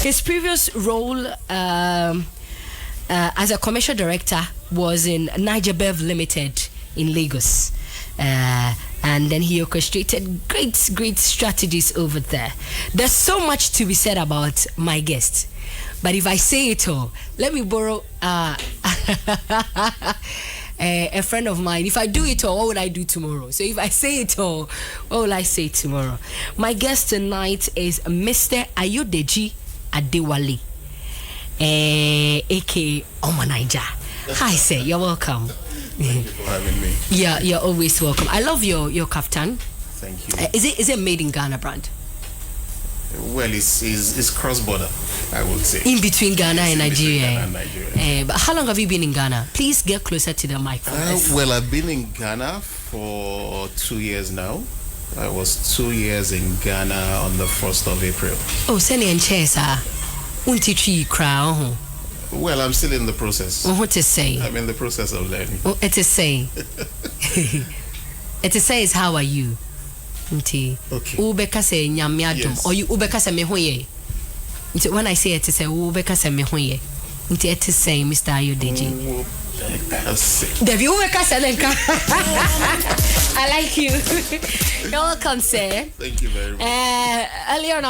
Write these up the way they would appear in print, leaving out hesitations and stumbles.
His previous role as a commercial director was in Niger Bev Limited in Lagos. And then he orchestrated great strategies over there. There's so much to be said about my guest. But if I say it all, let me borrow a friend of mine. If I do it all, what would I do tomorrow? So if I say it all, what will I say tomorrow? My guest tonight is Mr. Ayodeji Adewale, aka Omanaija. Hi, sir. You're welcome. Thank you for having me. Yeah, you're always welcome. I love your kaftan. Thank you. Is it made in Ghana brand? Well, it's cross-border, I would say. In between Ghana and Nigeria. Ghana and Nigeria. But how long have you been in Ghana? Please get closer to the microphone. Well, I've been in Ghana for 2 years now. I was 2 years in Ghana on the 1st of April. Oh, send in chesa. Unti crown. Well, I'm still in the process. What to say? I'm in the process of learning. It is say. It is say is how are you? Okay. Ubeka say Yiadom or you ubeka say mehoye. When I say it is say ubeka say mehoye. It is say Mr. Ayodeji. Devi ubeka say I like you. You're welcome, sir. Thank you very much. Earlier on,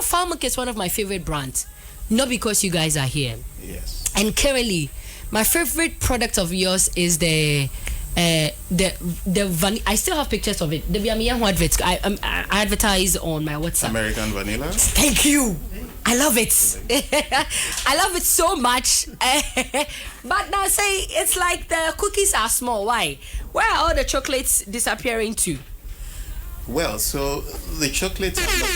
FanMilk is one of my favorite brands. Not because you guys are here. Yes. And currently, my favorite product of yours is the I still have pictures of it. The adverts. I advertise on my WhatsApp. American vanilla. Thank you. I love it. I love it so much. But now say it's like the cookies are small. Why? Where are all the chocolates disappearing to? Well, so the chocolates are not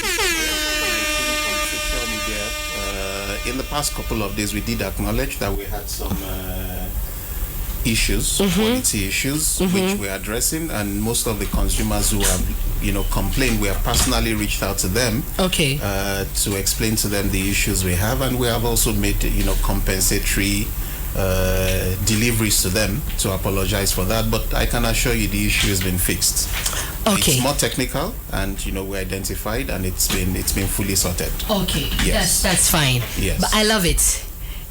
in the past couple of days, we did acknowledge that we had some issues, quality issues, which we're addressing, and most of the consumers who have, complained, we have personally reached out to them, to explain to them the issues we have, and we have also made, compensatory deliveries to them to apologize for that. But I can assure you, the issue has been fixed. Okay. It's more technical, and we identified, and it's been fully sorted. Okay. Yes. That's fine. Yes. But I love it.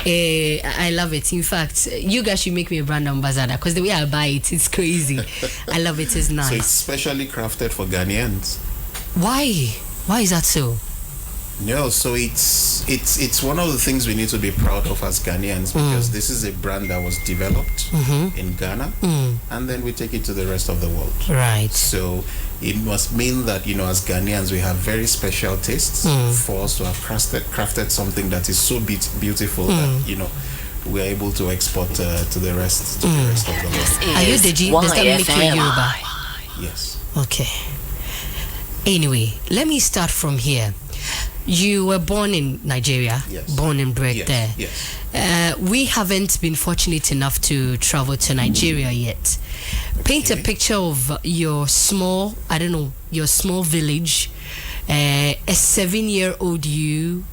I love it. In fact, you guys should make me a brand ambassador because the way I buy it, it's crazy. I love it. It's nice. So it's specially crafted for Ghanaians. Why? Why is that so? No, so it's one of the things we need to be proud of as Ghanaians, because this is a brand that was developed in Ghana, and then we take it to the rest of the world. Right. So it must mean that, as Ghanaians, we have very special tastes for us to have crafted something that is so beautiful that, we are able to export to the rest of the world. Ayodeji, does that make you Yoruba? Yes. Okay. Anyway, let me start from here. You were born in Nigeria, yes. Born and bred there. Yes. We haven't been fortunate enough to travel to Nigeria yet. Paint a picture of your small village, a 7-year-old you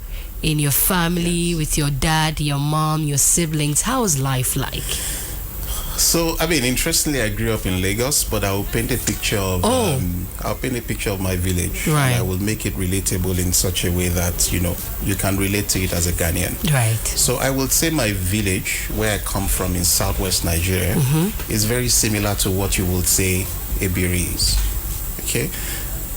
in your family, with your dad, your mom, your siblings. How's life like? So, interestingly, I grew up in Lagos, but I will paint a picture of my village. Right. And I will make it relatable in such a way that, you can relate to it as a Ghanaian. Right. So I would say my village, where I come from in southwest Nigeria, is very similar to what you would say Ebiri is. Okay?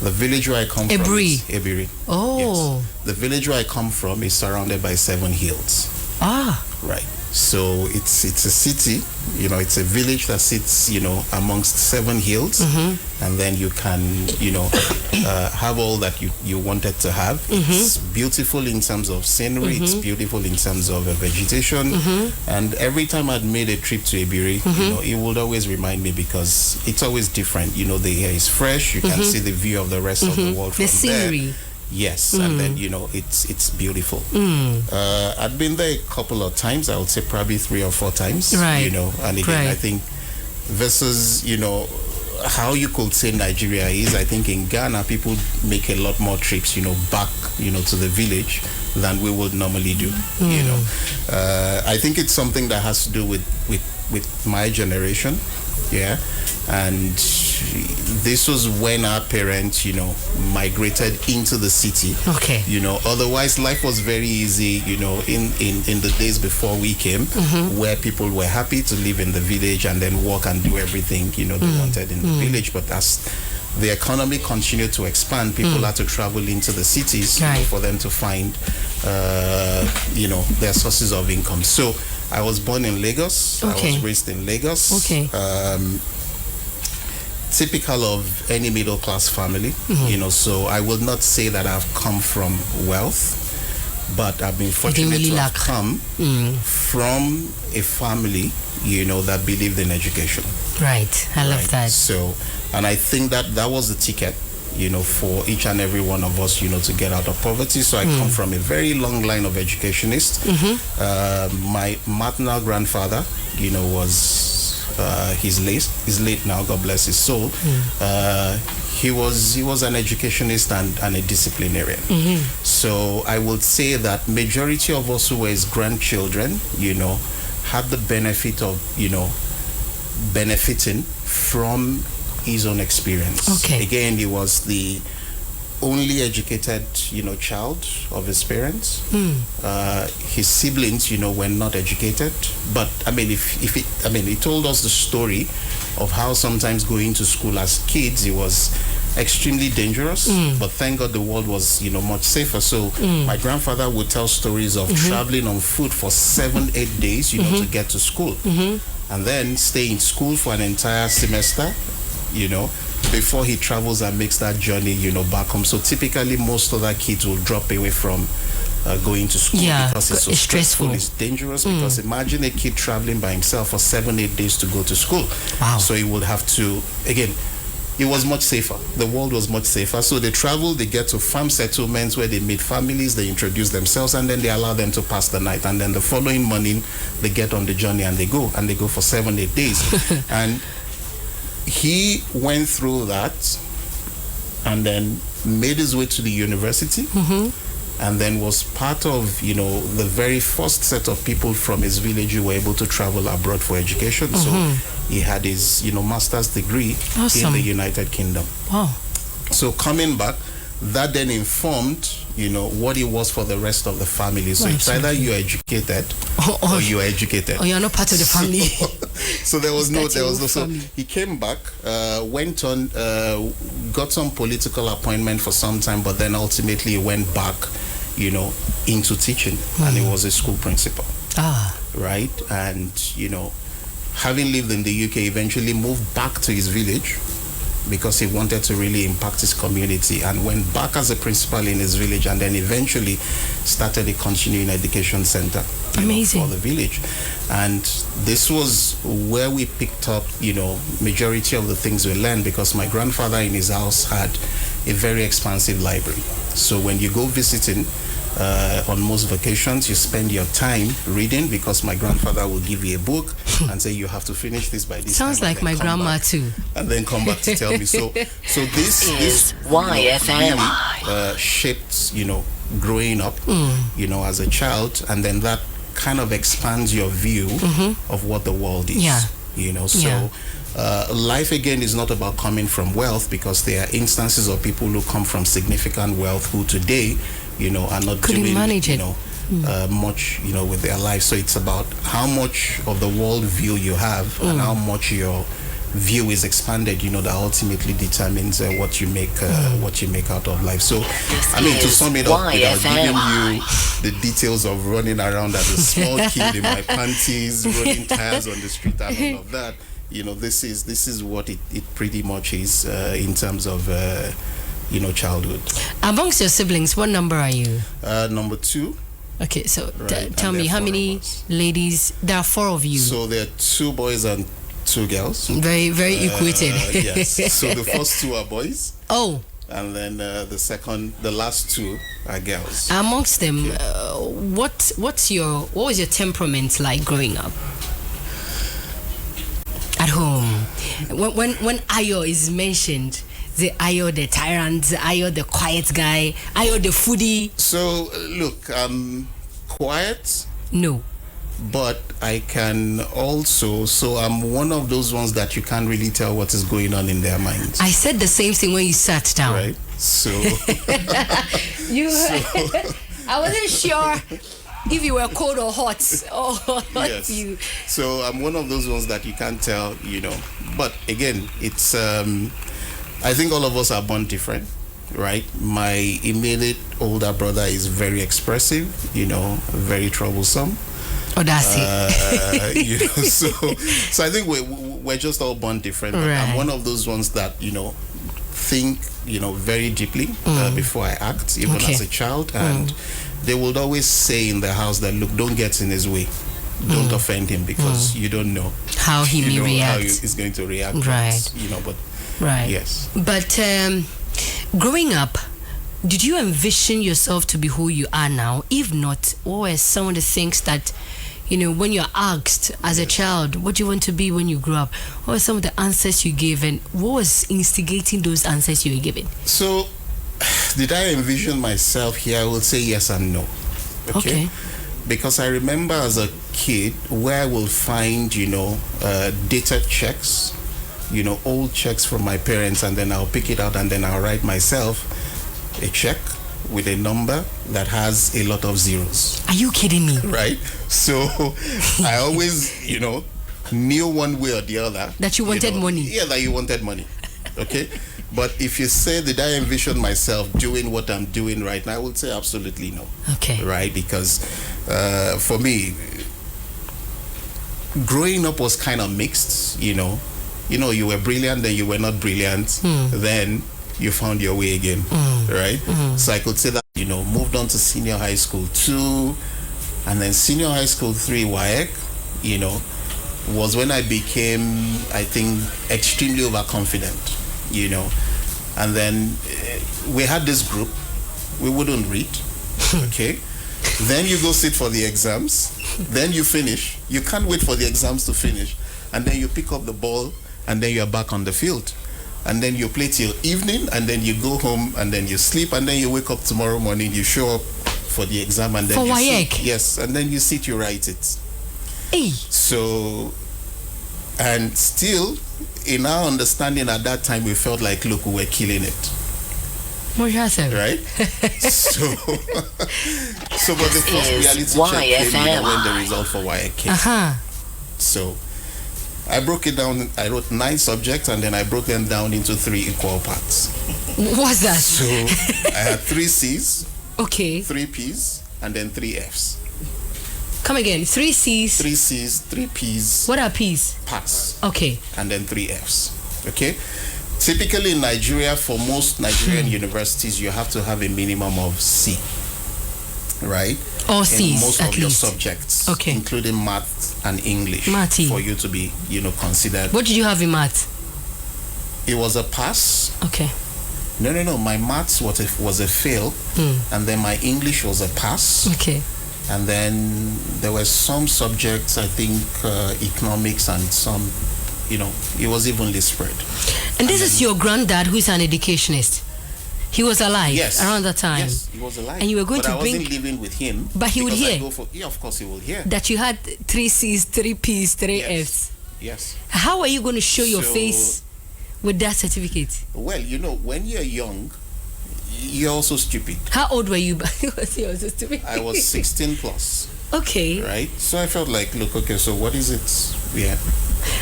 The village where I come from is Ebiri. Oh. Yes. The village where I come from is surrounded by 7 hills. Ah. Right. So it's a city, it's a village that sits, amongst 7 hills, and then you can, have all that you wanted to have. It's beautiful in terms of scenery, it's beautiful in terms of vegetation, and every time I'd made a trip to Ebiri, it would always remind me, because it's always different. The air is fresh, you can see the view of the rest of the world from the scenery. There. Yes, and then it's beautiful. I've been there a couple of times. I would say probably 3 or 4 times. Right. And again, I think versus how you could say Nigeria is. I think in Ghana people make a lot more trips back to the village than we would normally do. I think it's something that has to do with my generation. Yeah, and this was when our parents, migrated into the city. Okay. Otherwise life was very easy, in the days before we came, where people were happy to live in the village and then work and do everything, they wanted in the village. But as the economy continued to expand, people had to travel into the cities for them to find, their sources of income. So I was born in Lagos. Okay. I was raised in Lagos. Okay. Typical of any middle class family, so I will not say that I've come from wealth, but I've been fortunate to have come from a family, that believed in education. Right. I love that. So, and I think that was the ticket, for each and every one of us, to get out of poverty. So I come from a very long line of educationists. My maternal grandfather, was he's late now, God bless his soul. He was an educationist and a disciplinarian. So I would say that majority of us who were his grandchildren, had the benefit of, benefiting from his own experience. Okay. Again, he was the only educated, child of his parents. His siblings, were not educated. But I mean, he told us the story of how sometimes going to school as kids, it was extremely dangerous. But thank God the world was, much safer. So my grandfather would tell stories of traveling on foot for 7-8 days, to get to school, and then stay in school for an entire semester, before he travels and makes that journey, back home. So typically most other kids will drop away from going to school because it's so stressful. It's dangerous because imagine a kid traveling by himself for 7-8 days to go to school. Wow. So he would have to, again, it was much safer. The world was much safer. So they travel, they get to farm settlements where they meet families, they introduce themselves, and then they allow them to pass the night. And then the following morning, they get on the journey and they go for 7-8 days. And he went through that and then made his way to the university, and then was part of, the very first set of people from his village who were able to travel abroad for education. So he had his, master's degree in the United Kingdom. Wow. So coming back, that then informed, what it was for the rest of the family. So it's either you're educated or you're educated. Or you're not part of the family. So there was no. So he came back, went on, got some political appointment for some time, but then ultimately he went back, into teaching, and he was a school principal. Right, and having lived in the UK, eventually moved back to his village because he wanted to really impact his community, and went back as a principal in his village, and then eventually started a continuing education center for the village. And this was where we picked up, majority of the things we learned, because my grandfather in his house had a very expansive library. So when you go visiting, on most vacations, you spend your time reading, because my grandfather will give you a book and say you have to finish this by this Sounds time. like my grandma too. And then come back to tell me. So this is YFM. Really, shaped, growing up, as a child, and then that kind of expands your view of what the world is. So life again is not about coming from wealth, because there are instances of people who come from significant wealth who today, are not doing much, with their life. So it's about how much of the world view you have and how much your view is expanded, that ultimately determines what you make out of life. So, to sum it up, without giving you the details of running around as a small kid in my panties, rolling tires on the street and all of that, this is what it pretty much is in terms of childhood. Amongst your siblings, what number are you? Number 2. Okay, so tell me, how many ladies? There are 4 of you. So there are 2 boys and 2 girls. Very, very equated. Yes. So the first 2 are boys. Oh. And then the last 2 are girls. Amongst them, what was your temperament like growing up? At home, when Ayo is mentioned, the Ayo the tyrant, Ayo the quiet guy, Ayo the foodie. So look, quiet. No. but I can also, so I'm one of those ones that you can't really tell what is going on in their minds. I said the same thing when you sat down. Right? So, I wasn't sure if you were cold or hot. Yes. So I'm one of those ones that you can't tell, But again, it's, I think all of us are born different, right? My immediate older brother is very expressive, very troublesome. Oh, that's it. So I think we're just all born different. Right. I'm one of those ones that, think, very deeply before I act, even as a child. And they would always say in the house that, look, don't get in his way. Don't offend him because you don't know how he may react. How he's going to react. Right. Right. Yes. But growing up, did you envision yourself to be who you are now? If not, what were some of the things that, when you're asked as a child, what do you want to be when you grow up? What were some of the answers you gave, and what was instigating those answers you were giving? So, did I envision myself here? I will say yes and no. Okay. Because I remember as a kid where I will find, dated checks, old checks from my parents, and then I'll pick it out and then I'll write myself a check with a number that has a lot of zeros. Are you kidding me? Right? So I always, knew one way or the other. That you wanted money. Yeah, that you wanted money. Okay? But if you say, did I envision myself doing what I'm doing right now, I would say absolutely no. Okay. Right? Because for me, growing up was kind of mixed, you were brilliant, then you were not brilliant, then you found your way again, right? So I could say that, moved on to senior high school 2, and then senior high school 3 WAEC, was when I became, I think, extremely overconfident, and then we had this group, we wouldn't read, okay? Then you go sit for the exams, then you finish, you can't wait for the exams to finish, and then you pick up the ball, and then you're back on the field. And then you play till evening, and then you go home, and then you sleep, and then you wake up tomorrow morning, you show up for the exam, and then for you WAEC? sit, yes, and then you sit, you write it. Hey. So, and still, in our understanding at that time, we felt like, look, we were killing it. Right? So, but the first reality check came when the result for WAEC came. So, I broke it down. I wrote 9 subjects, and then I broke them down into 3 equal parts. What's that? So I had 3 C's, 3 P's, and then 3 F's. Come again. 3 C's. 3 C's, 3 P's. What are P's? Pass. Okay. And then 3 F's. Okay. Typically in Nigeria, for most Nigerian universities, you have to have a minimum of C. Right? Or C's, in most at of your least. subjects, okay, including math and English, for you to be, considered. What did you have in math? It was a pass. Okay. No. My maths was a fail, and then my English was a pass. Okay. And then there were some subjects, I think, economics and some, it was evenly spread. And this is your granddad, who is an educationist. He was alive around that time. Yes, he was alive. And you were going to bring... I wasn't living with him. But he would hear? Of course he will hear. That you had 3 C's, 3 P's, 3 F's. Yes. How are you going to show your face with that certificate? Well, when you're young, you're also stupid. How old were you? Was he also stupid? I was 16 plus. Okay. Right? So I felt like, look, okay, so what is it? Yeah.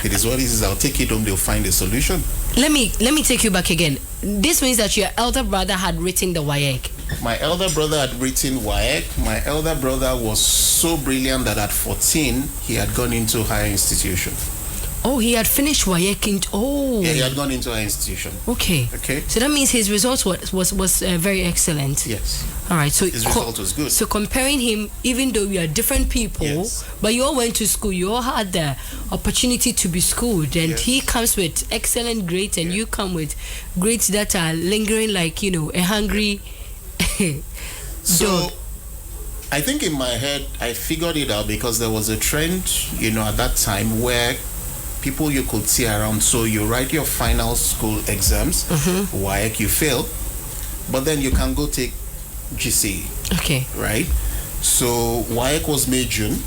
It is what it is. I'll take it home. They'll find a solution. Let me take you back again. This means that your elder brother had written the WAEC. My elder brother had written WAEC. My elder brother was so brilliant that at 14 he had gone into higher institution. Oh, he had finished WAEC. Yeah, he had gone into higher institution. Okay. So that means his results was very excellent. Yes. All right. So his result was good. So comparing him, even though we are different people, but you all went to school, you all had the opportunity to be schooled, and he comes with excellent grades, and you come with grades that are lingering like a hungry dog. I think in my head I figured it out because there was a trend, at that time where people you could see around. So you write your final school exams, WAEC, you fail, but then you can go take GCE. Okay. Right? So WAEC was May, June.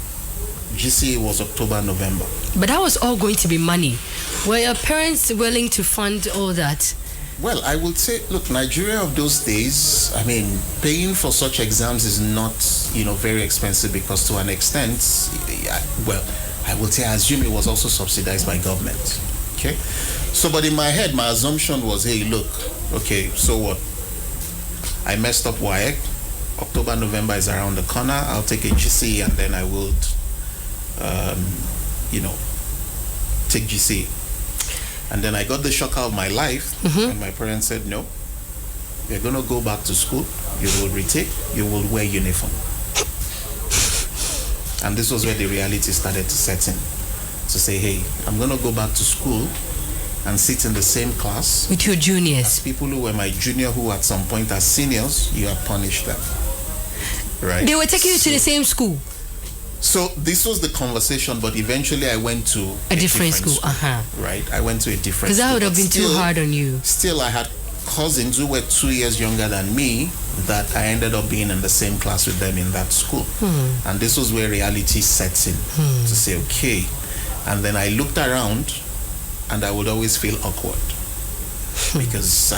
GCE was October, November. But that was all going to be money. Were your parents willing to fund all that? Well, I would say, look, Nigeria of those days, I mean, paying for such exams is not, very expensive because to an extent, well, I would say, I assume it was also subsidized by government. Okay? So, but in my head, my assumption was, hey, look, okay, so what? I messed up WAEC. October, November is around the corner. I'll take a GCE and then I would, take GCE. And then I got the shocker of my life, and my parents said, no, you're going to go back to school, you will retake, you will wear uniform. And this was where the reality started to set in. To say, hey, I'm going to go back to school and sit in the same class with your juniors. As people who were my junior, who at some point as seniors, you have punished them. Right? They were taking you to the same school. So this was the conversation, but eventually I went to a different school. Right, I went to a different school. Because that would have been too hard on you. Still, I had cousins who were 2 years younger than me that I ended up being in the same class with them in that school. And this was where reality sets in to say, okay. And then I looked around and I would always feel awkward because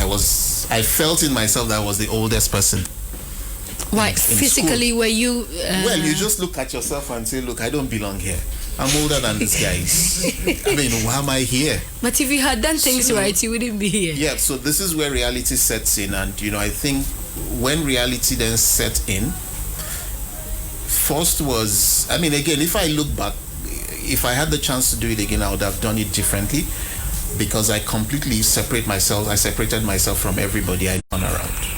I felt in myself that I was the oldest person. Why? Physically, school. Were you... Well, you just look at yourself and say, look, I don't belong here. I'm older than these guys. I mean, why am I here? But if you had done things right, you wouldn't be here. Yeah, so this is where reality sets in. And, I think when reality then set in, first was... I mean, again, if I look back, if I had the chance to do it again, I would have done it differently because I completely separated myself from everybody I know around.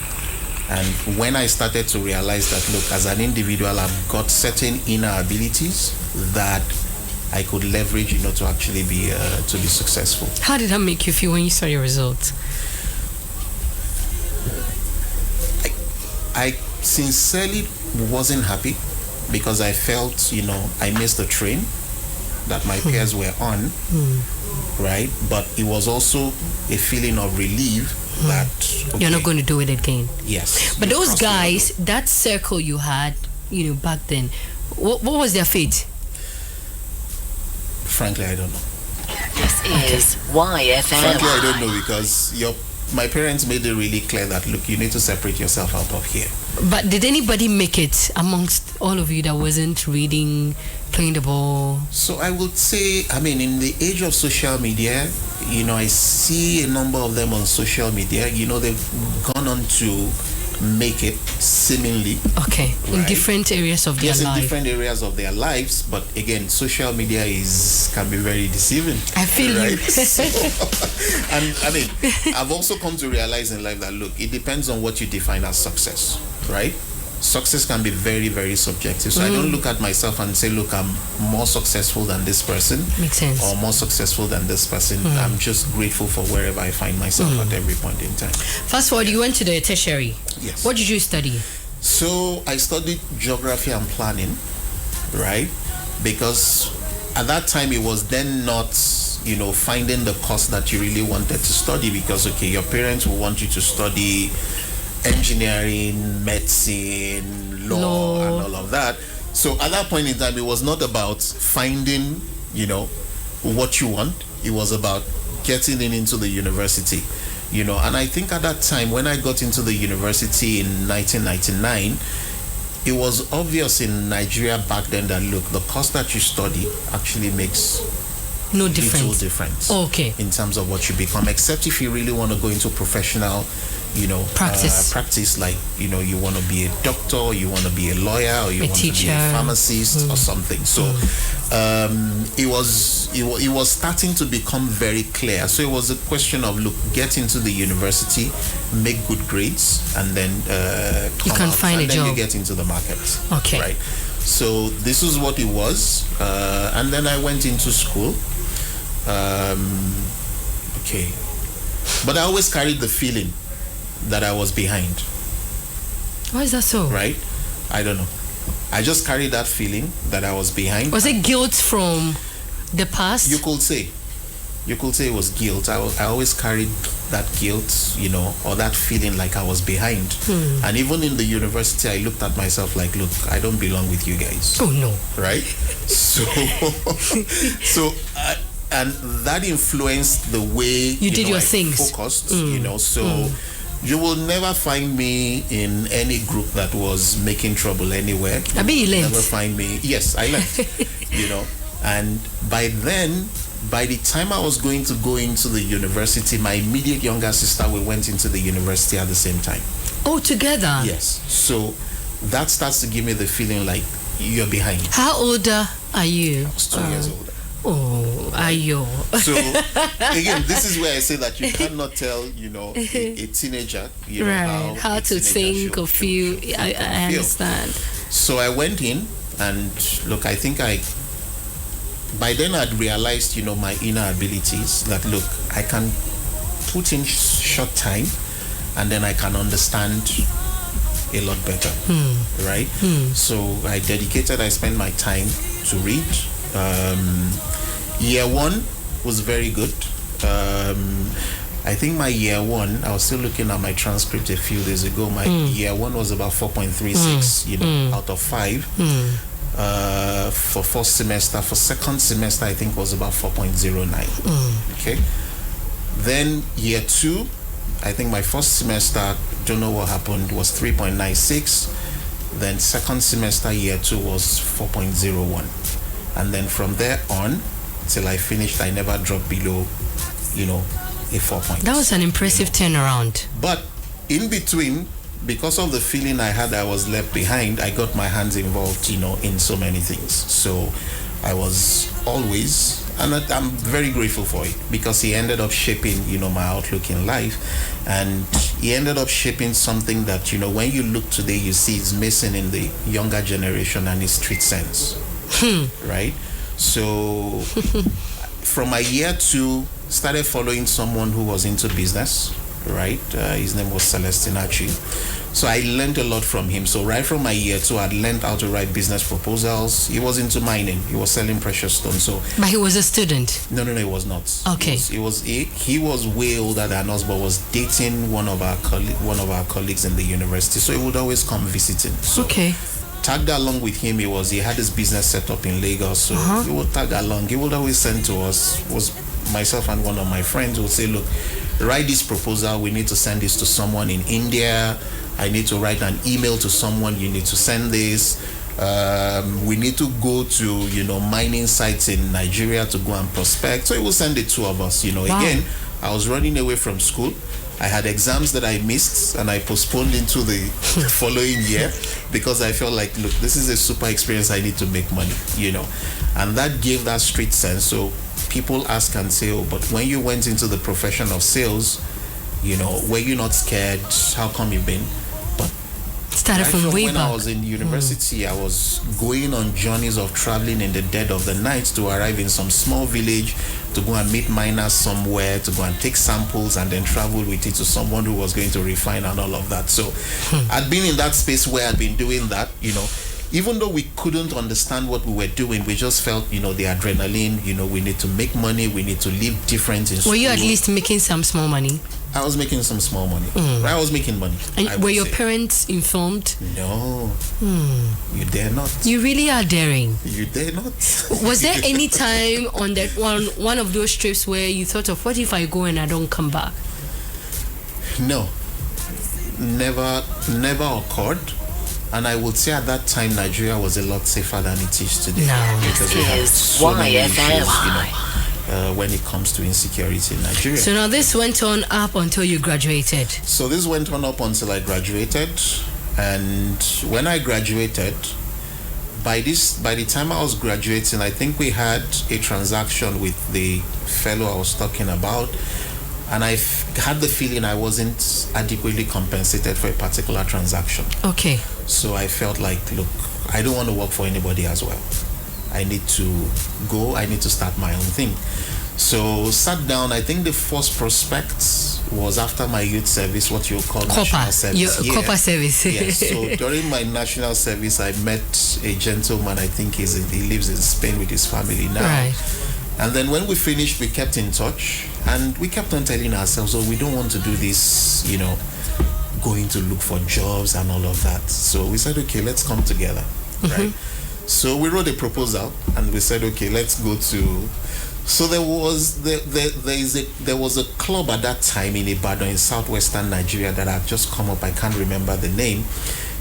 And when I started to realize that, look, as an individual, I've got certain inner abilities that I could leverage, to actually be successful. How did that make you feel when you saw your results? I sincerely wasn't happy because I felt, I missed the train that my peers were on, right? But it was also a feeling of relief that you're not going to do it again. Yes. But those guys, that circle you had, back then, what was their fate? Frankly, I don't know. This is YFM. Frankly, I don't know because my parents made it really clear that, look, you need to separate yourself out of here. But did anybody make it amongst all of you that wasn't reading, playing the ball? So I would say, I mean, in the age of social media, I see a number of them on social media. They've gone on to make it seemingly. Okay, right? In different areas of their life. Yes, in different areas of their lives. But again, social media can be very deceiving. I feel right? you. So, and I mean, I've also come to realize in life that, look, it depends on what you define as success, right? Success can be very, very subjective. So I don't look at myself and say, look, I'm more successful than this person. Makes sense. Or more successful than this person. I'm just grateful for wherever I find myself at every point in time. Fast forward, you went to the tertiary. Yes. What did you study? So I studied geography and planning, right? Because at that time it was then not, finding the course that you really wanted to study because, okay, your parents will want you to study engineering, medicine, law, and all of that. So at that point in time, it was not about finding, what you want. It was about getting into the university, And I think at that time, when I got into the university in 1999, it was obvious in Nigeria back then that, look, the course that you study actually makes no difference. Little difference. Okay. In terms of what you become, except if you really want to go into professional practice like, you want to be a doctor, you want to be a lawyer, or you want to be a pharmacist or something. So it was starting to become very clear. So it was a question of, look, get into the university, make good grades, and then you can find a job. Then you get into the market. Okay. Right. So this is what it was. And then I went into school. Okay. But I always carried the feeling that I was behind. Why is that so? Right? I don't know. I just carried that feeling that I was behind. Was it guilt from the past? You could say. you could say it was guilt. I always carried that guilt, you know, or that feeling like I was behind. And even in the university, I looked at myself like, look, I don't belong with you guys. Oh no! Right? So, and that influenced the way you did your things. Focused, you know. So you will never find me in any group that was making trouble anywhere. I mean, you learned. Never find me. Yes, I learned. You know, and by the time I was going to go into the university, my immediate younger sister, we went into the university at the same time. Oh, together? Yes. So that starts to give me the feeling like you're behind. How old are you? I was 2 years older. Oh, Ayo. So again, this is where I say that you cannot tell, you know, a teenager, you know, how to think or feel. I understand. So I went in, and look, I think by then I'd realized, you know, my inner abilities, that look, I can put in short time, and then I can understand a lot better, right? So I spent my time to read. Year one was very good. I think my year one, I was still looking at my transcript a few days ago, my year one was about 4.36, you know, out of 5. For first semester. For second semester, I think was about 4.09. Okay. Then year two, I think my first semester, don't know what happened, was 3.96. Then second semester, year two, was 4.01. And then from there on till I finished, I never dropped below, you know, a 4 point. That was an impressive turnaround. But in between, because of the feeling I had I was left behind, I got my hands involved, you know, in so many things. So I was always, and I'm very grateful for it, because he ended up shaping, you know, my outlook in life. And he ended up shaping something that, you know, when you look today, you see is missing in the younger generation, and is street sense. Right? So from my year two, started following someone who was into business, right? His name was Celestinachi. So I learned a lot from him. So right from my year two, I'd learned how to write business proposals. He was into mining. He was selling precious stones. So, but he was a student? No, he was not. Okay. He was way older than us, but was dating one of our colleagues in the university. So he would always come visiting. So okay. Tagged along with him, he had his business set up in Lagos, so he would tag along. He would always send to us, was myself and one of my friends would say, look, write this proposal, we need to send this to someone in India, I need to write an email to someone, you need to send this, we need to go to, you know, mining sites in Nigeria to go and prospect. So he would send the two of us, you know. Wow. Again, I was running away from school. I had exams that I missed, and I postponed into the following year, because I felt like, look, this is a super experience, I need to make money, you know. And that gave that street sense. So people ask and say, oh, but when you went into the profession of sales, you know, were you not scared? How come you've been? But started from way when back. I was in university, I was going on journeys of traveling in the dead of the night to arrive in some small village, to go and meet miners somewhere, to go and take samples, and then travel with it to someone who was going to refine and all of that. So I'd been in that space where I'd been doing that, you know. Even though we couldn't understand what we were doing, we just felt, you know, the adrenaline, you know, we need to make money, we need to live different in school. Were you at least making some small money? I was making some small money. I was making money. And were your parents informed? No. You dare not. You really are daring. You dare not. Was there any time on that one of those trips where you thought of, what if I go and I don't come back? No. Never occurred. And I would say at that time, Nigeria was a lot safer than it is today. No. Because we have so many issues, you know, when it comes to insecurity in Nigeria. So now this went on up until you graduated. So this went on up until I graduated. And when I graduated, by the time I was graduating, I think we had a transaction with the fellow I was talking about. And I had the feeling I wasn't adequately compensated for a particular transaction. Okay. So I felt like, look, I don't want to work for anybody as well. I need to go, I need to start my own thing. So sat down, I think the first prospect was after my youth service, what you call national service. Copper service. Yes. So during my national service, I met a gentleman, I think he lives in Spain with his family now. Right. And then when we finished, we kept in touch, and we kept on telling ourselves, oh, we don't want to do this, going to look for jobs and all of that. So we said, okay, let's come together, right? So we wrote a proposal, and we said, okay, let's go to. So there was a club at that time in Ibadan in southwestern Nigeria that had just come up. I can't remember the name.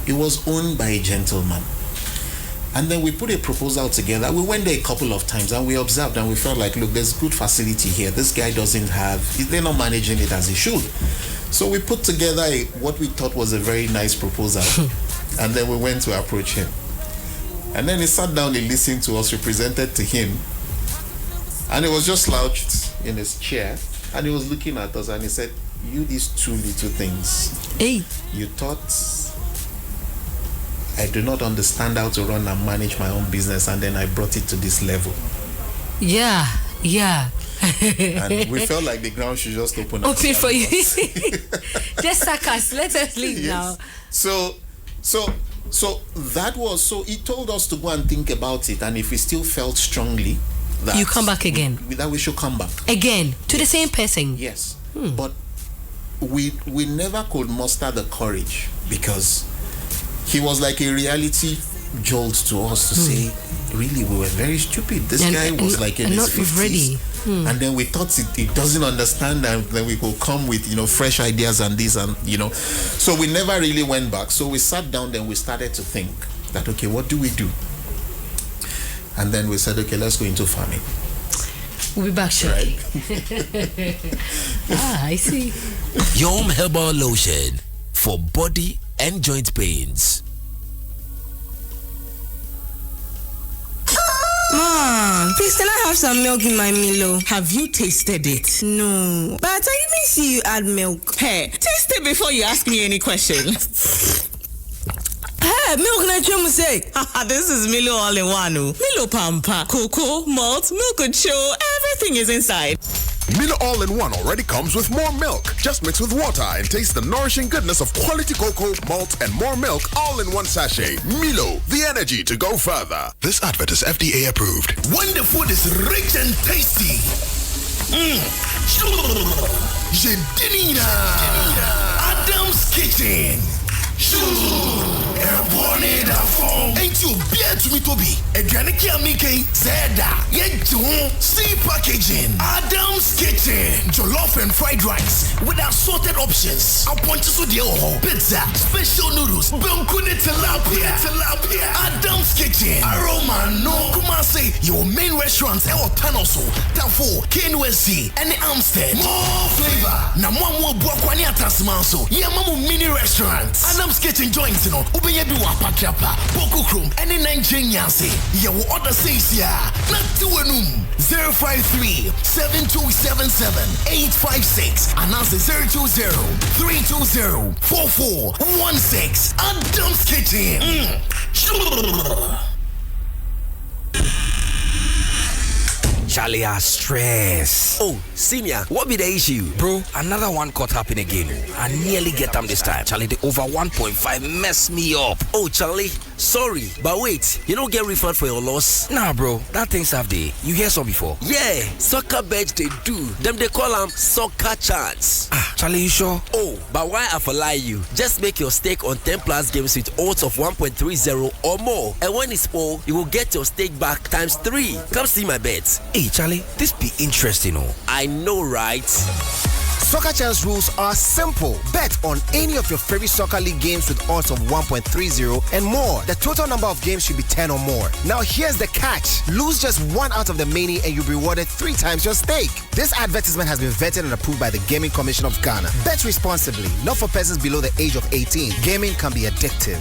It was owned by a gentleman. And then we put a proposal together. We went there a couple of times, and we observed, and we felt like, look, there's good facility here. This guy they're not managing it as he should. So we put together what we thought was a very nice proposal. And then we went to approach him. And then he sat down and listened to us. We presented to him. And he was just slouched in his chair. And he was looking at us, and he said, you, these two little things. Hey. You thought I do not understand how to run and manage my own business, and then I brought it to this level. Yeah. And we felt like the ground should just open for you. Just sack us. Let us leave now. So that was, so he told us to go and think about it, and if we still felt strongly that you come back again, that we should come back again to the same person. Yes. But we never could muster the courage, because he was like a reality jolt to us to say, really, we were very stupid. This guy was like in his 50s. Ready. And then we thought it doesn't understand, and then we could come with, fresh ideas and this, and, So we never really went back. So we sat down, then we started to think that, okay, what do we do? And then we said, okay, let's go into farming. We'll be back shortly. Right? I see. Yiadom Herbal Lotion for body and joint pains. Mom, please can I have some milk in my Milo? Have you tasted it? No, but I didn't see you add milk. Hey, taste it before you ask me any questions. Hey, milk na say. This is Milo all in one. Milo Pampa, cocoa, malt, milk and show, everything is inside. Milo All-in-One already comes with more milk. Just mix with water and taste the nourishing goodness of quality cocoa, malt, and more milk all in one sachet. Milo, the energy to go further. This advert is FDA approved. When the food is rich and tasty. Jedinina. Adam's Kitchen. Ain't you beer to me, Toby? Adraniki Amike, Zeda, Yedon, sea packaging, Adam's Kitchen, jollof and fried rice with assorted options. I'll point you to the pizza, special noodles, Bunkune tilapia, Adam's Kitchen, Aroma, no, Kumasi, your main restaurants, El Tanoso, Tafo, KNUSC, and Amstead. More flavor. Namu Buakwani Atasmanso, Yamamu mini restaurants. Adam's Kitchen joints, Ubeyebi Wapatrapa, Boko Chrome, and in Nigeria, say, you will order says ya, not to enum 053-7277-856, and answer 020-320-4416. Adam's Kitchen. Charlie, I stress. Oh, Senior, what be the issue? Bro, another one caught happen again. I nearly get them this time. Charlie, the over 1.5 messed me up. Oh, Charlie, sorry, but wait, you don't get refund for your loss? Nah, bro, that thing's half day. You hear some before? Yeah, soccer bet they do. Them they call them soccer chance. Ah, Charlie, you sure? Oh, but why I for lie you? Just make your stake on 10 plus games with odds of 1.30 or more. And when it's full, you will get your stake back times 3. Come see my bets. Hey, Charlie, this be interesting, oh. I know, right? Soccer Chance rules are simple. Bet on any of your favorite soccer league games with odds of 1.30 and more. The total number of games should be 10 or more. Now here's the catch. Lose just one out of the many and you'll be rewarded 3 times your stake. This advertisement has been vetted and approved by the Gaming Commission of Ghana. Bet responsibly, not for persons below the age of 18. Gaming can be addictive.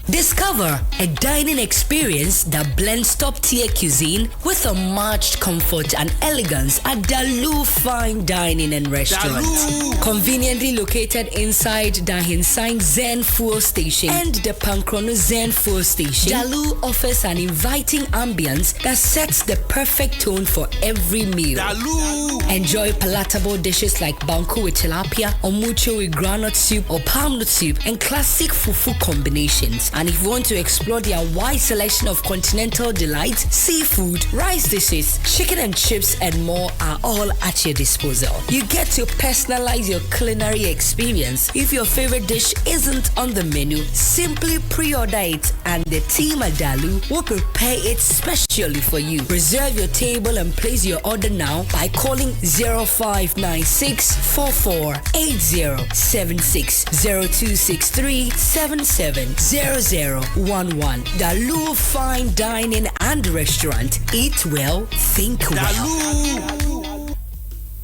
Discover a dining experience that blends top-tier cuisine with unmatched comfort and elegance at Dalu Fine Dining and Restaurant. Dalu. Conveniently located inside Dahinsang Zen Fuel Station and the Pankrono Zen Fuel Station, Dalu offers an inviting ambience that sets the perfect tone for every meal. Dalu. Enjoy palatable dishes like banku with tilapia, omucho with groundnut soup or palm nut soup, and classic fufu combinations. And if you want to explore their wide selection of continental delights, seafood, rice dishes, chicken and chips, and more are all at your disposal. You get to personalize your culinary experience. If your favorite dish isn't on the menu, simply pre-order it and the team at Dalu will prepare it specially for you. Reserve your table and place your order now by calling 0596 448076 0263 770011. Dalu Fine Dining and Restaurant. Eat well, think well. Dalu.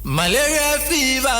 Malaria fever.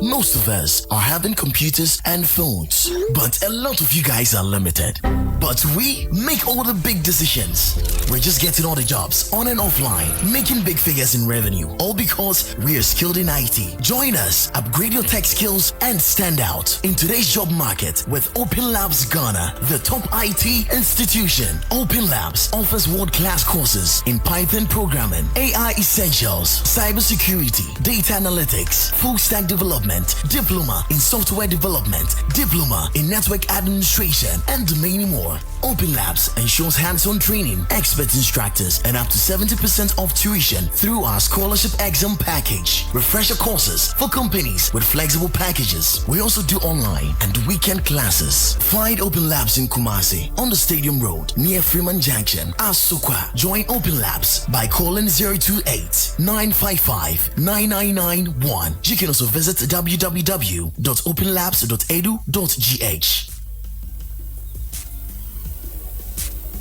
Most of us are having computers and phones, but a lot of you guys are limited. But we make all the big decisions. We're just getting all the jobs on and offline, making big figures in revenue, all because we are skilled in IT. Join us, upgrade your tech skills, and stand out in today's job market with Open Labs Ghana, the top IT institution. Open Labs offers world-class courses in Python programming, AI essentials, cybersecurity, data analytics, full-stack development, diploma in software development, diploma in network administration, and many more. Open Labs ensures hands-on training, expert instructors, and up to 70% off tuition through our scholarship exam package. Refresher courses for companies with flexible packages. We also do online and weekend classes. Find Open Labs in Kumasi on the Stadium Road near Freeman Junction, Asukwa. Join Open Labs by calling 028-955-9991. You can also visit www.openlabs.edu.gh.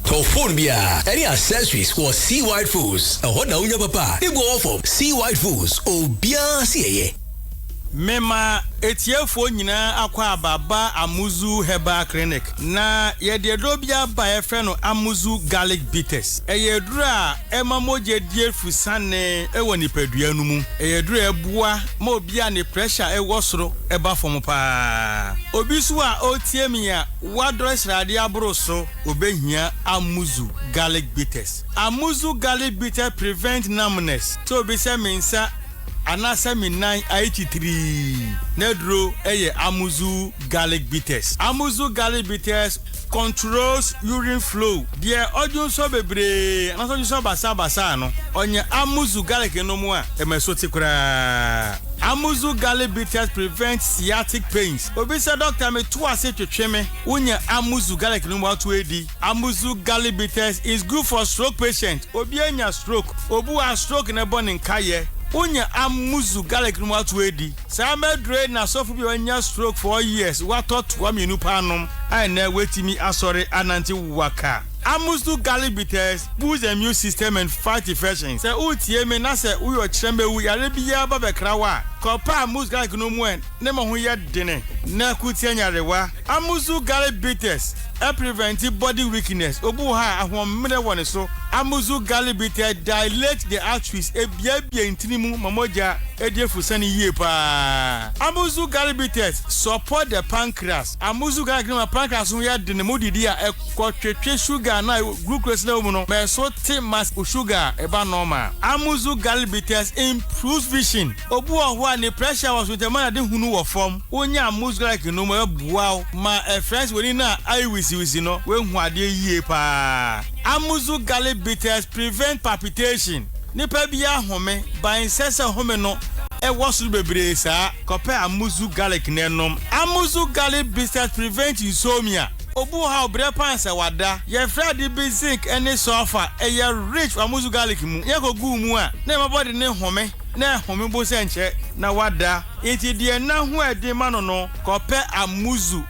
To phone bia any accessories for C-White Foods. What now your papa? They go from C-White Foods. Obia siye. Mema etiefo nyina akwa baba Amuzu Herbal Clinic na yededro bia ba efre no Amuzu Garlic Bitters. Eyedura emamoje die fusane ewo nipadua nu mu. Eyedura ebua ma obia ne pressure ewo soro eba fom pa. Obisu a otiemi a wadro srade abro so obehia Amuzu Garlic Bitters. Amuzu Garlic Bitters prevent numbness. So be say mensa anasa minan 83 nedro eye Amuzu Garlic Bitters. Amuzu Garlic Bitters controls urine flow. Dear audience so bebre anaso so basa no onye Amuzu Garlic no mu a emesoti kura. Amuzu Garlic Bitters prevent sciatic pains. Obi say doctor me to ase twetwe me unya Amuzu Garlic no mu atu edi. Amuzu Garlic Bitters is good for stroke patient. Obi anya stroke, obu a stroke na born nkaye. Unya Amuzu Garlic no atu edi. Sama dre na sofu bi anya stroke for years. What thought wa minu panom ai na wetimi asore ananti waka. Amuzu Garlic Bitters boosts the immune system and fight infections. Se utie me na se uyo chembe wu yare biya ba bekrawa. Kopa Amuzu Garlic no mu en ne mo ho ye dene. Na kutie nyarewa. Amuzu Garlic Bitters prevent body weakness. Obu ha ahomre woni so. Amuzu Garlic Bitters dilate the arteries ebia intinimu mamoja ediefusani yie pa. Amuzu Garlic Bitters support the pancreas. Amuzu Garlic no pancreas ho ye dene modidi a ekotwetwe sugar na glucose level no me so te mass sugar eba normal. Amuzu Garlic Bitters improves vision. Obu ho a ne pressure was with the man de hunu wo form. Onya Amuzu Garlic no mo ebuaw ma friends woni na eye wisi no we hu ade yie pa. Amuzu Garlic Bitters prevent palpitation. Nipa bia home by sesa home no e wosu bebre sa kope Amuzu Garlic nenom. Amuzu Garlic Bitters prevent insomnia. Obu ha obre pansa wada ye fradi bi zinc ene sulfur e ye rich Amuzu Garlic mu ye ko gu mu a na my body ne home na home bo se nche na wada enti de na ho ede ma no kope Amuzu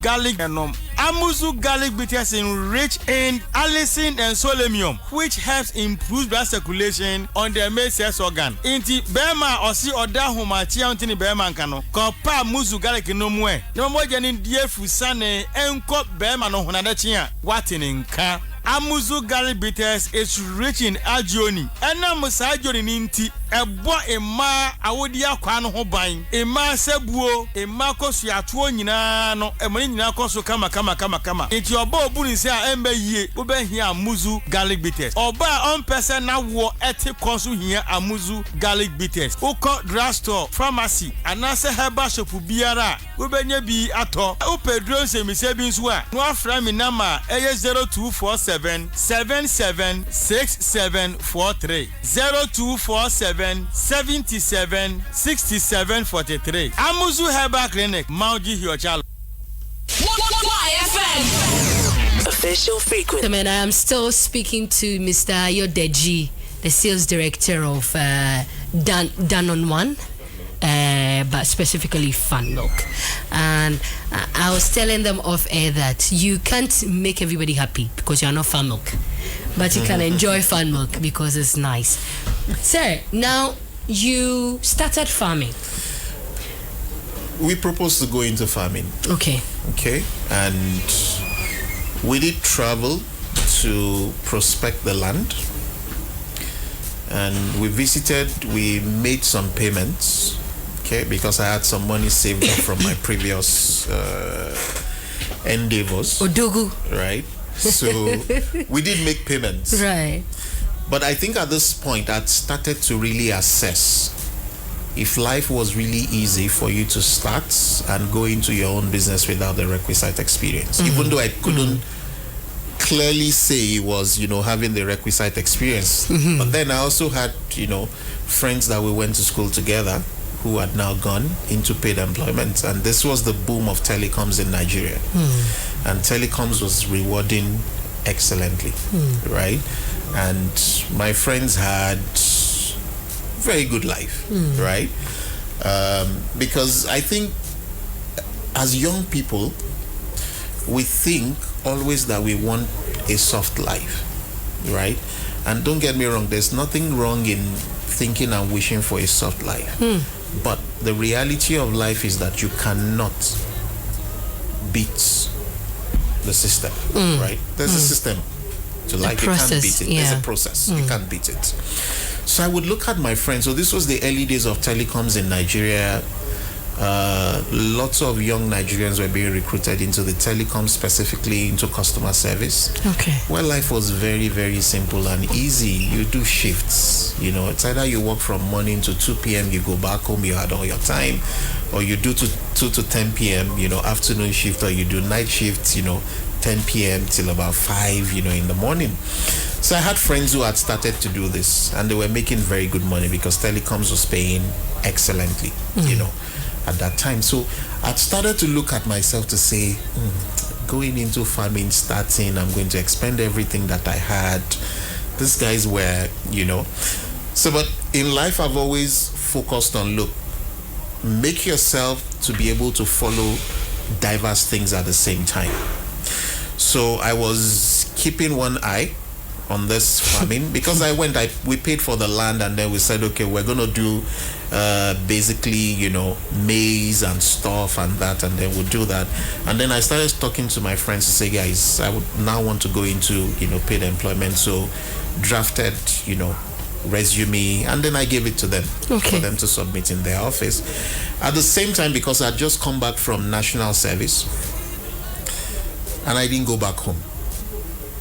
Garlic enom. Amuzu Garlic Bitters rich in allicin and selenium, which helps improve blood circulation on the male sex organ. Inti bema osi oda homachi antini bema nkano. Kopa Amuzu Garlic no mwe. No moja ni die fusane enko bema no honadachi a watini nka. Amuzu Garlic Bitters is rich in arginine. Ena musa arginine ninti ebo ema awodi akwa no ho ban ema sebuo ema kosu atuo nyina no emani nyina kosu kama enti oba obuni se a embe yie obehia amuzu garlic bitters oba on person na wo eti kosu hia amuzu garlic bitters uko drugstore pharmacy anase herbal shop biara obenya bi ato opedro nsemise bi nso a no afra mi nama eye 0247 776743 0247 77 67 43 Amuzu Herbal Clinic Mauji Hiochalo YFM official frequency. I am still speaking to Mr. Ayodeji, the sales director of Danone One, but specifically FanMilk. And I was telling them off air that you can't make everybody happy because you are not FanMilk, but you can enjoy FanMilk because it's nice. Sir, now you started farming. We proposed to go into farming. Okay. And we did travel to prospect the land. And we visited, we made some payments, because I had some money saved up from my previous endeavors. Odogu. Right? So we did make payments. Right. But I think at this point, I'd started to really assess if life was really easy for you to start and go into your own business without the requisite experience. Even though I couldn't clearly say it was, having the requisite experience. But then I also had, friends that we went to school together who had now gone into paid employment. And this was the boom of telecoms in Nigeria. And telecoms was rewarding excellently, right? And my friends had very good life, right? Because I think as young people, we think always that we want a soft life, right? And don't get me wrong, there's nothing wrong in thinking and wishing for a soft life. But the reality of life is that you cannot beat the system, right? There's a system to life. You can't beat it. There's a process. You can't beat it. So I would look at my friends. So this was the early days of telecoms in Nigeria. Lots of young Nigerians were being recruited into the telecom, specifically into customer service. Where life was very, very simple and easy. You do shifts. It's either you work from morning to 2 p.m., you go back home, you had all your time, or you do 2 to 10 p.m., afternoon shift, or you do night shifts, 10 p.m. till about 5, in the morning. So I had friends who had started to do this, and they were making very good money because telecoms was paying excellently, at that time. So I'd started to look at myself to say, going into farming, starting, I'm going to expend everything that I had. These guys were, So, but in life, I've always focused on, look, make yourself to be able to follow diverse things at the same time. So I was keeping one eye on this farming because we paid for the land, and then we said, okay, we're going to do basically, maize and stuff and that, and then we'll do that. And then I started talking to my friends to say, guys, I would now want to go into, paid employment. So drafted, resume, and then I gave it to them for them to submit in their office. At the same time, because I'd just come back from national service, and I didn't go back home.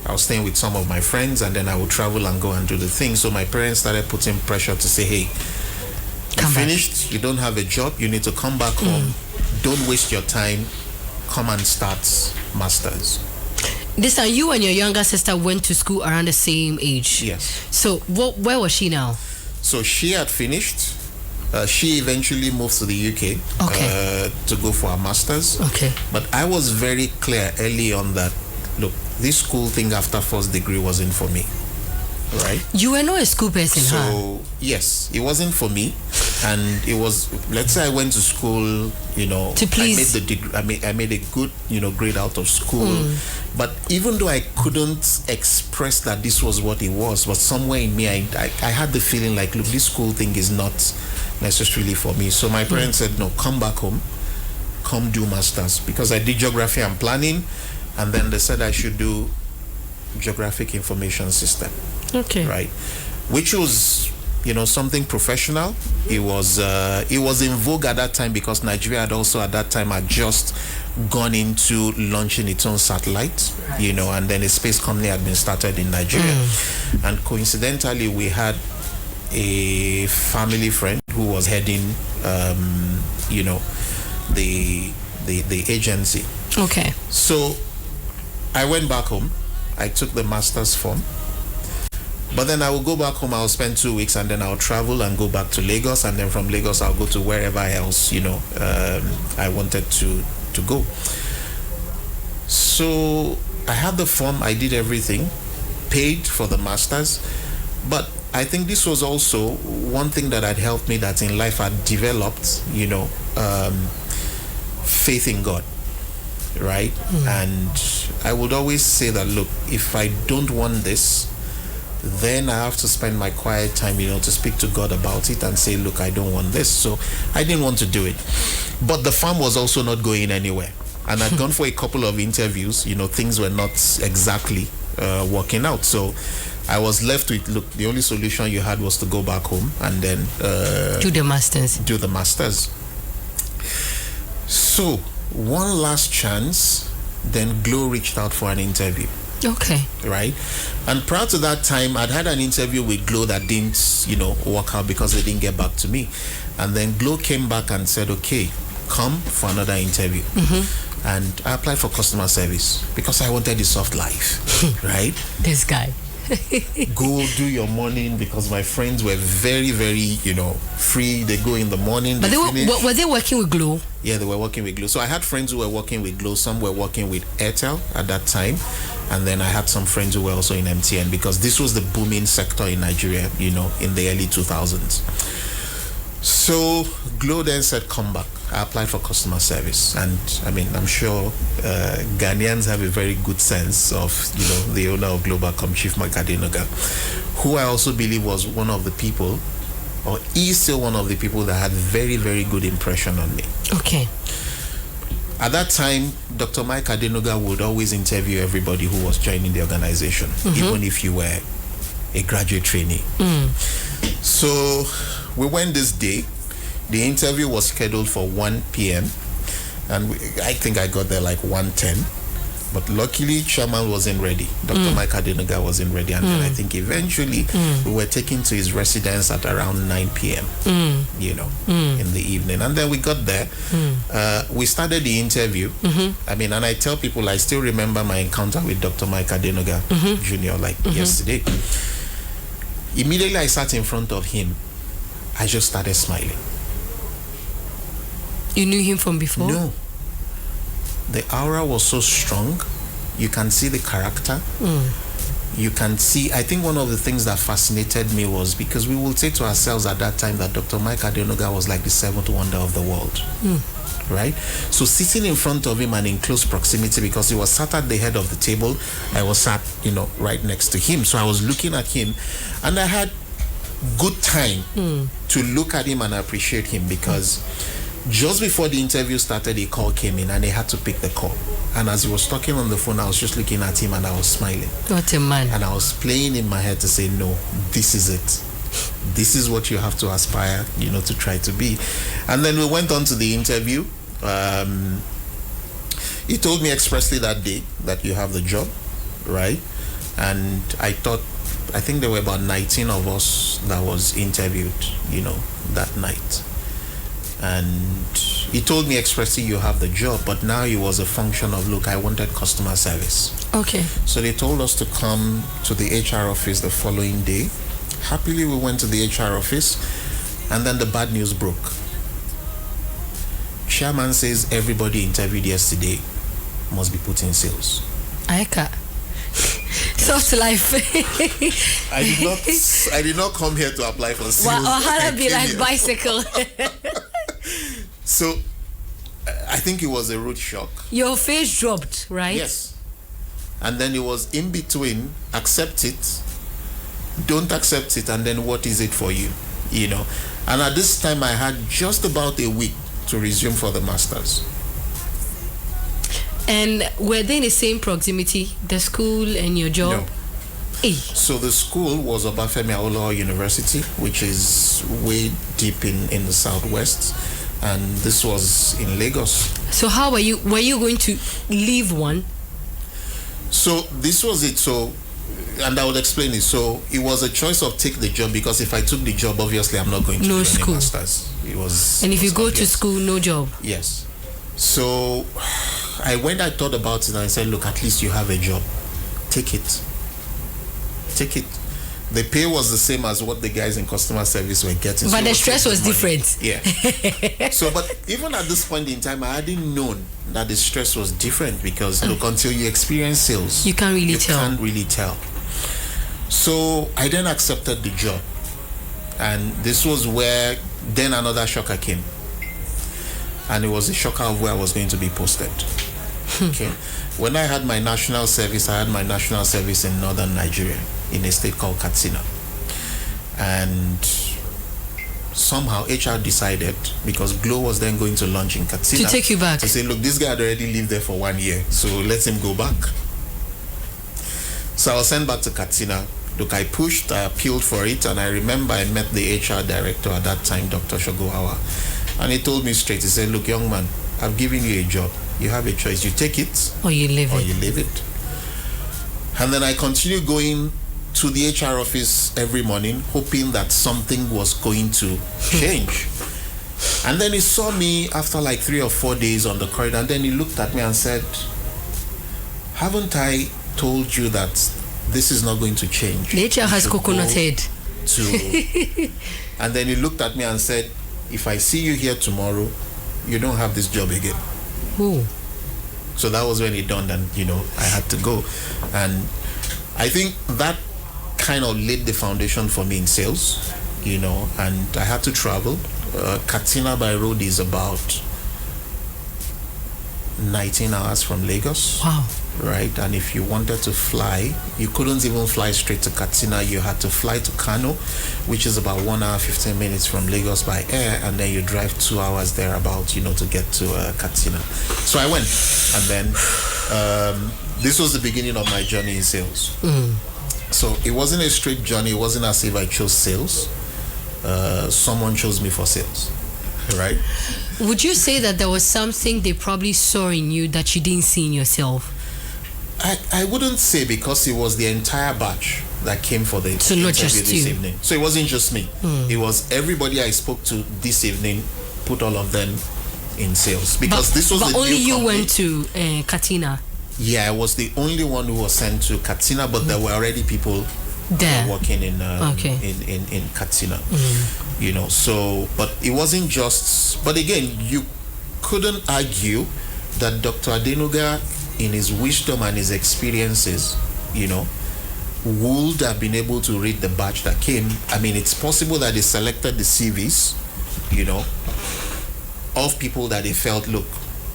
I was staying with some of my friends, and then I would travel and go and do the thing. So my parents started putting pressure to say, hey, you finished, you don't have a job, you need to come back home. Don't waste your time. Come and start masters. This time, you and your younger sister went to school around the same age. Yes. So where was she now? So she had finished. She eventually moved to the UK to go for her masters. But I was very clear early on that, look, this school thing after first degree wasn't for me. Right? You were not a school person, so, yes, it wasn't for me. And it was, let's say I went to school, to please. I made a good, grade out of school. But even though I couldn't express that this was what it was, but somewhere in me, I had the feeling like, look, this school thing is not necessarily for me. So my parents said, no, come back home, come do masters, because I did geography and planning, and then they said I should do geographic information system. Right, which was something professional. It was in vogue at that time because Nigeria had also at that time had just gone into launching its own satellite, and then a space company had been started in Nigeria. And coincidentally, we had a family friend who was heading, the agency. Okay. So I went back home. I took the master's form. But then I will go back home, I'll spend 2 weeks, and then I'll travel and go back to Lagos, and then from Lagos I'll go to wherever else, I wanted to go. So I had the form, I did everything, paid for the masters, but I think this was also one thing that had helped me, that in life I'd developed, faith in God, right? And I would always say that, look, if I don't want this, then I have to spend my quiet time, to speak to God about it and say, look, I don't want this. So I didn't want to do it. But the farm was also not going anywhere. And I'd gone for a couple of interviews, things were not exactly working out. So I was left with, look, the only solution you had was to go back home and then do the masters. So one last chance, then Glow reached out for an interview. Okay. Right? And prior to that time, I'd had an interview with Glow that didn't, work out because they didn't get back to me. And then Glow came back and said, okay, come for another interview. And I applied for customer service because I wanted the soft life, right? This guy. Go do your morning, because my friends were very, very, free. They go in the morning. But were they working with Glow? Yeah, they were working with Glow. So I had friends who were working with Glow. Some were working with Airtel at that time. And then I had some friends who were also in MTN, because this was the booming sector in Nigeria, in the early 2000s. So Glow then said, come back. I applied for customer service. And I'm sure Ghanaians have a very good sense of, the owner of Globacom, Chief Mike Adenoga, who I also believe was one of the people, or is still one of the people that had very, very good impression on me. Okay. At that time, Dr. Mike Adenoga would always interview everybody who was joining the organization, even if you were a graduate trainee. So we went this day. The interview was scheduled for 1 p.m. and I think I got there like 1:10. But luckily, Chairman wasn't ready. Dr. Mike Adenoga wasn't ready. And then I think eventually we were taken to his residence at around 9 p.m., in the evening. And then we got there. We started the interview. And I tell people, I still remember my encounter with Dr. Mike Adenoga Jr. like yesterday. Immediately I sat in front of him. I just started smiling. You knew him from before? No. The aura was so strong. You can see the character. You can see, I think one of the things that fascinated me was because we will say to ourselves at that time that Dr. Mike Adenoga was like the seventh wonder of the world. Right? So sitting in front of him and in close proximity, because he was sat at the head of the table, I was sat, right next to him. So I was looking at him and I had good time to look at him and appreciate him, because just before the interview started, a call came in and they had to pick the call. And as he was talking on the phone, I was just looking at him and I was smiling. What a man. And I was playing in my head to say, no, this is it. This is what you have to aspire, to try to be. And then we went on to the interview. He told me expressly that day that you have the job, right? And I think there were about 19 of us that was interviewed, that night. And he told me expressly, you have the job, but now it was a function of, look, I wanted customer service. Okay. So they told us to come to the HR office the following day. Happily, we went to the HR office, and then the bad news broke. Chairman says everybody interviewed yesterday must be put in sales. Aika. Soft life. I did not come here to apply for sales. Well, or how to be like bicycle. So I think it was a rude shock. Your face dropped, right? Yes. And then it was in between, accept it, don't accept it, and then what is it for you? And at this time I had just about a week to resume for the masters. And were they in the same proximity, the school and your job? No. So the school was Obafemi Awolowo University, which is way deep in the southwest, and this was in Lagos. So how were you going to leave one? So this was it. So, and I will explain it. So it was a choice of take the job, because if I took the job, obviously I'm not going to do any masters. It was. And if you go obvious. to school, no job. Yes. So I thought about it, and I said, look, at least you have a job. Take it. The pay was the same as what the guys in customer service were getting. But so the stress was different. Yeah. So, but even at this point in time, I hadn't known that the stress was different, because look, until you experience sales, you can't really tell. So I then accepted the job, and this was where then another shocker came, and it was a shocker of where I was going to be posted. Okay. When I had my national service, in northern Nigeria, in a state called Katsina. And somehow HR decided, because Glow was then going to launch in Katsina, to take you back. To say, look, this guy had already lived there for 1 year, so let him go back. So I was sent back to Katsina. Look, I pushed, I appealed for it, and I remember I met the HR director at that time, Dr. Shogohawa, and he told me straight, he said, look, young man, I've given you a job. You have a choice. You take it or you leave it. And then I continued going to the HR office every morning, hoping that something was going to change. And then he saw me after like 3 or 4 days on the corridor, and then he looked at me and said, haven't I told you that this is not going to change? The HR has coconut head. And then he looked at me and said, if I see you here tomorrow, you don't have this job again. Ooh. So that was when it dawned, and I had to go. And I think that kind of laid the foundation for me in sales, and I had to travel. Katsina by road is about 19 hours from Lagos. Wow. Right? And if you wanted to fly, you couldn't even fly straight to Katsina. You had to fly to Kano, which is about 1 hour 15 minutes from Lagos by air, and then you drive 2 hours thereabout, to get to Katsina. So I went, and then this was the beginning of my journey in sales. So it wasn't a straight journey. It wasn't as if I chose sales. Someone chose me for sales, right? Would you say that there was something they probably saw in you that you didn't see in yourself? I wouldn't say, because it was the entire batch that came for the interview this evening. So it wasn't just me. It was everybody I spoke to this evening, put all of them in sales. Because this was the only you company. Went to Katsina. Yeah, I was the only one who was sent to Katsina, but there were already people there working in Katsina. So, but it wasn't just, but again, you couldn't argue that Dr. Adenuga, in his wisdom and his experiences, would have been able to read the batch that came. I mean, it's possible that they selected the CVs, of people that they felt, look,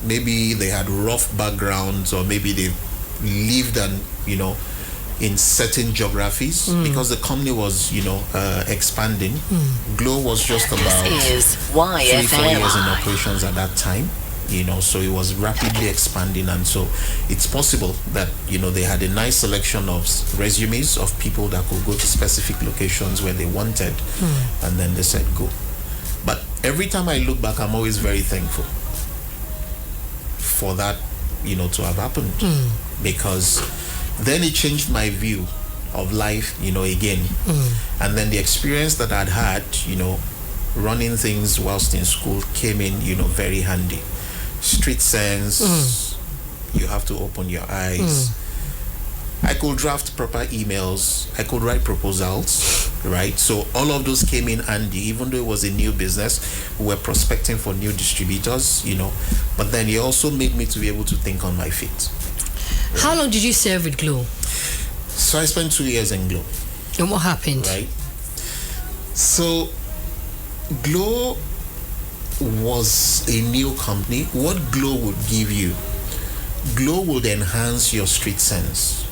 maybe they had rough backgrounds, or maybe they lived and, in certain geographies, because the company was, expanding. Glow was just about 3-4 years in operations at that time. So it was rapidly expanding, and so it's possible that they had a nice selection of resumes of people that could go to specific locations where they wanted, and then they said go. But every time I look back, I'm always very thankful for that, to have happened, because then it changed my view of life, again, and then the experience that I'd had, running things whilst in school came in, very handy. Street sense, you have to open your eyes. I could draft proper emails, I could write proposals, right? So all of those came in handy, even though it was a new business. We were prospecting for new distributors, but then it also made me to be able to think on my feet. Right? How long did you serve with Glow? So I spent 2 years in Glow. And what happened? Right. So Glow was a new company. What Glow would give you, Glow would enhance your street sense.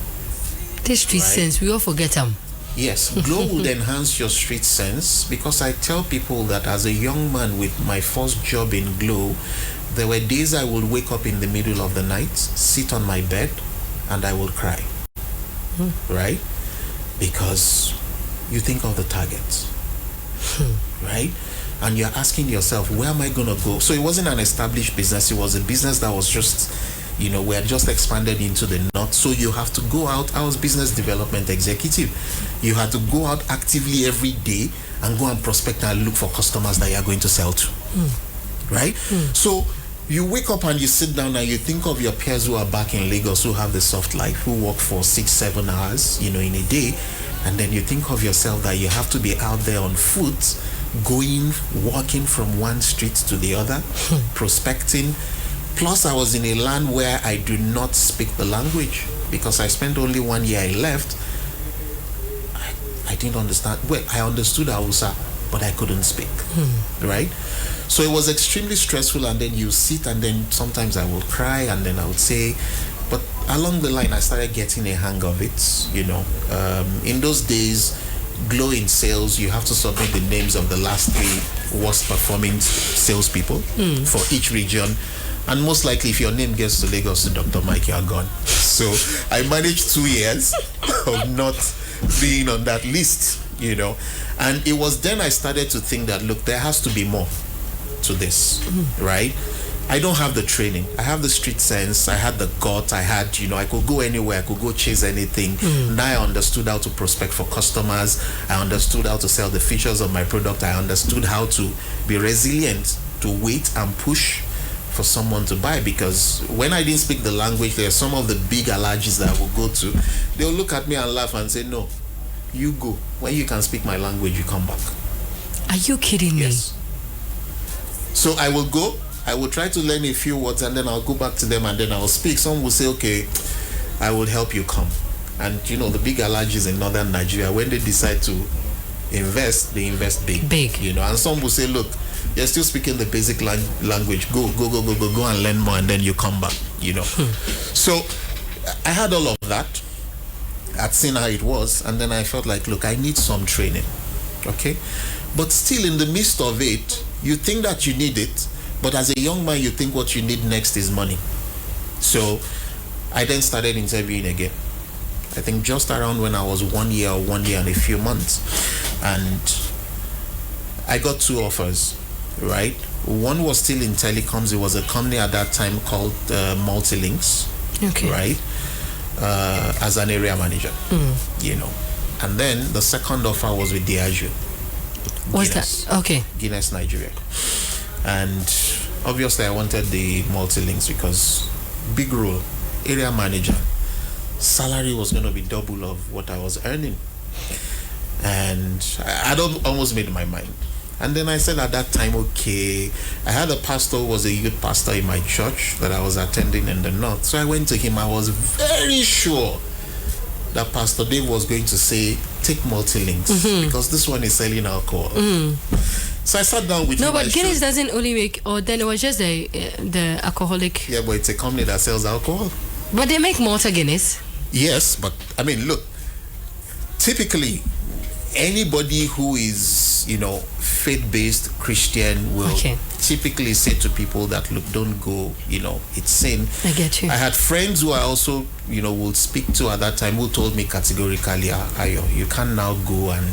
The street sense, we all forget them. Yes, Glow would enhance your street sense, because I tell people that as a young man with my first job in Glow, there were days I would wake up in the middle of the night, sit on my bed, and I would cry. Right? because you think of the targets, right? And you're asking yourself, where am I going to go? So it wasn't an established business. It was a business that was just, we had just expanded into the north. So you have to go out. I was business development executive. You had to go out actively every day and go and prospect and look for customers that you're going to sell to, right? So you wake up and you sit down and you think of your peers who are back in Lagos, who have the soft life, who work for 6-7 hours, in a day. And then you think of yourself that you have to be out there on foot, walking from one street to the other, prospecting. Plus, I was in a land where I do not speak the language because I spent only 1 year. I left. I didn't understand. Well, I understood Hausa, but I couldn't speak. Right? So it was extremely stressful. And then you sit, and then sometimes I will cry, and then I would say, but along the line, I started getting a hang of it. In those days, Glow in sales, you have to submit the names of the last 3 worst performing salespeople for each region. And most likely, if your name gets to Lagos to Dr. Mike, you are gone. So I managed 2 years of not being on that list, And it was then I started to think that, look, there has to be more to this, right? I don't have the training. I have the street sense. I had the gut. I had, I could go anywhere. I could go chase anything. Now I understood how to prospect for customers. I understood how to sell the features of my product. I understood how to be resilient, to wait and push for someone to buy, because when I didn't speak the language, there are some of the big allergies that I will go to. They'll look at me and laugh and say, no, you go. When you can speak my language, you come back. Are you kidding me? Yes. So I will go. I will try to learn a few words, and then I'll go back to them, and then I'll speak. Some will say, okay, I will help you come. And the big allergies in northern Nigeria, when they decide to invest, they invest big. And some will say, look, you're still speaking the basic language. Go and learn more, and then you come back, So I had all of that. I'd seen how it was, and then I felt like, look, I need some training, okay? But still, in the midst of it, you think that you need it, but as a young man, you think what you need next is money. So I then started interviewing again. I think just around when I was 1 year and a few months. And I got 2 offers, right? One was still in telecoms. It was a company at that time called Multilinks, right? As an area manager, And then the second offer was with Diageo. What's that? Okay. Guinness, Nigeria. And obviously I wanted the Multilinks because big role, area manager, salary was going to be double of what I was earning. And I almost made my mind. And then I said at that time, okay, I had a pastor who was a youth pastor in my church that I was attending in the north. So I went to him. I was very sure that Pastor Dave was going to say, take Multilinks because this one is selling alcohol. So I sat down with him. No, but Guinness doesn't only make, or then it was just the alcoholic. Yeah, but it's a company that sells alcohol. But they make Malta Guinness. Yes, but I mean, look, typically anybody who is, faith-based Christian will typically say to people that, look, don't go, it's sin. I get you. I had friends who I also, would speak to at that time who told me categorically, Ayo, you can't now go and,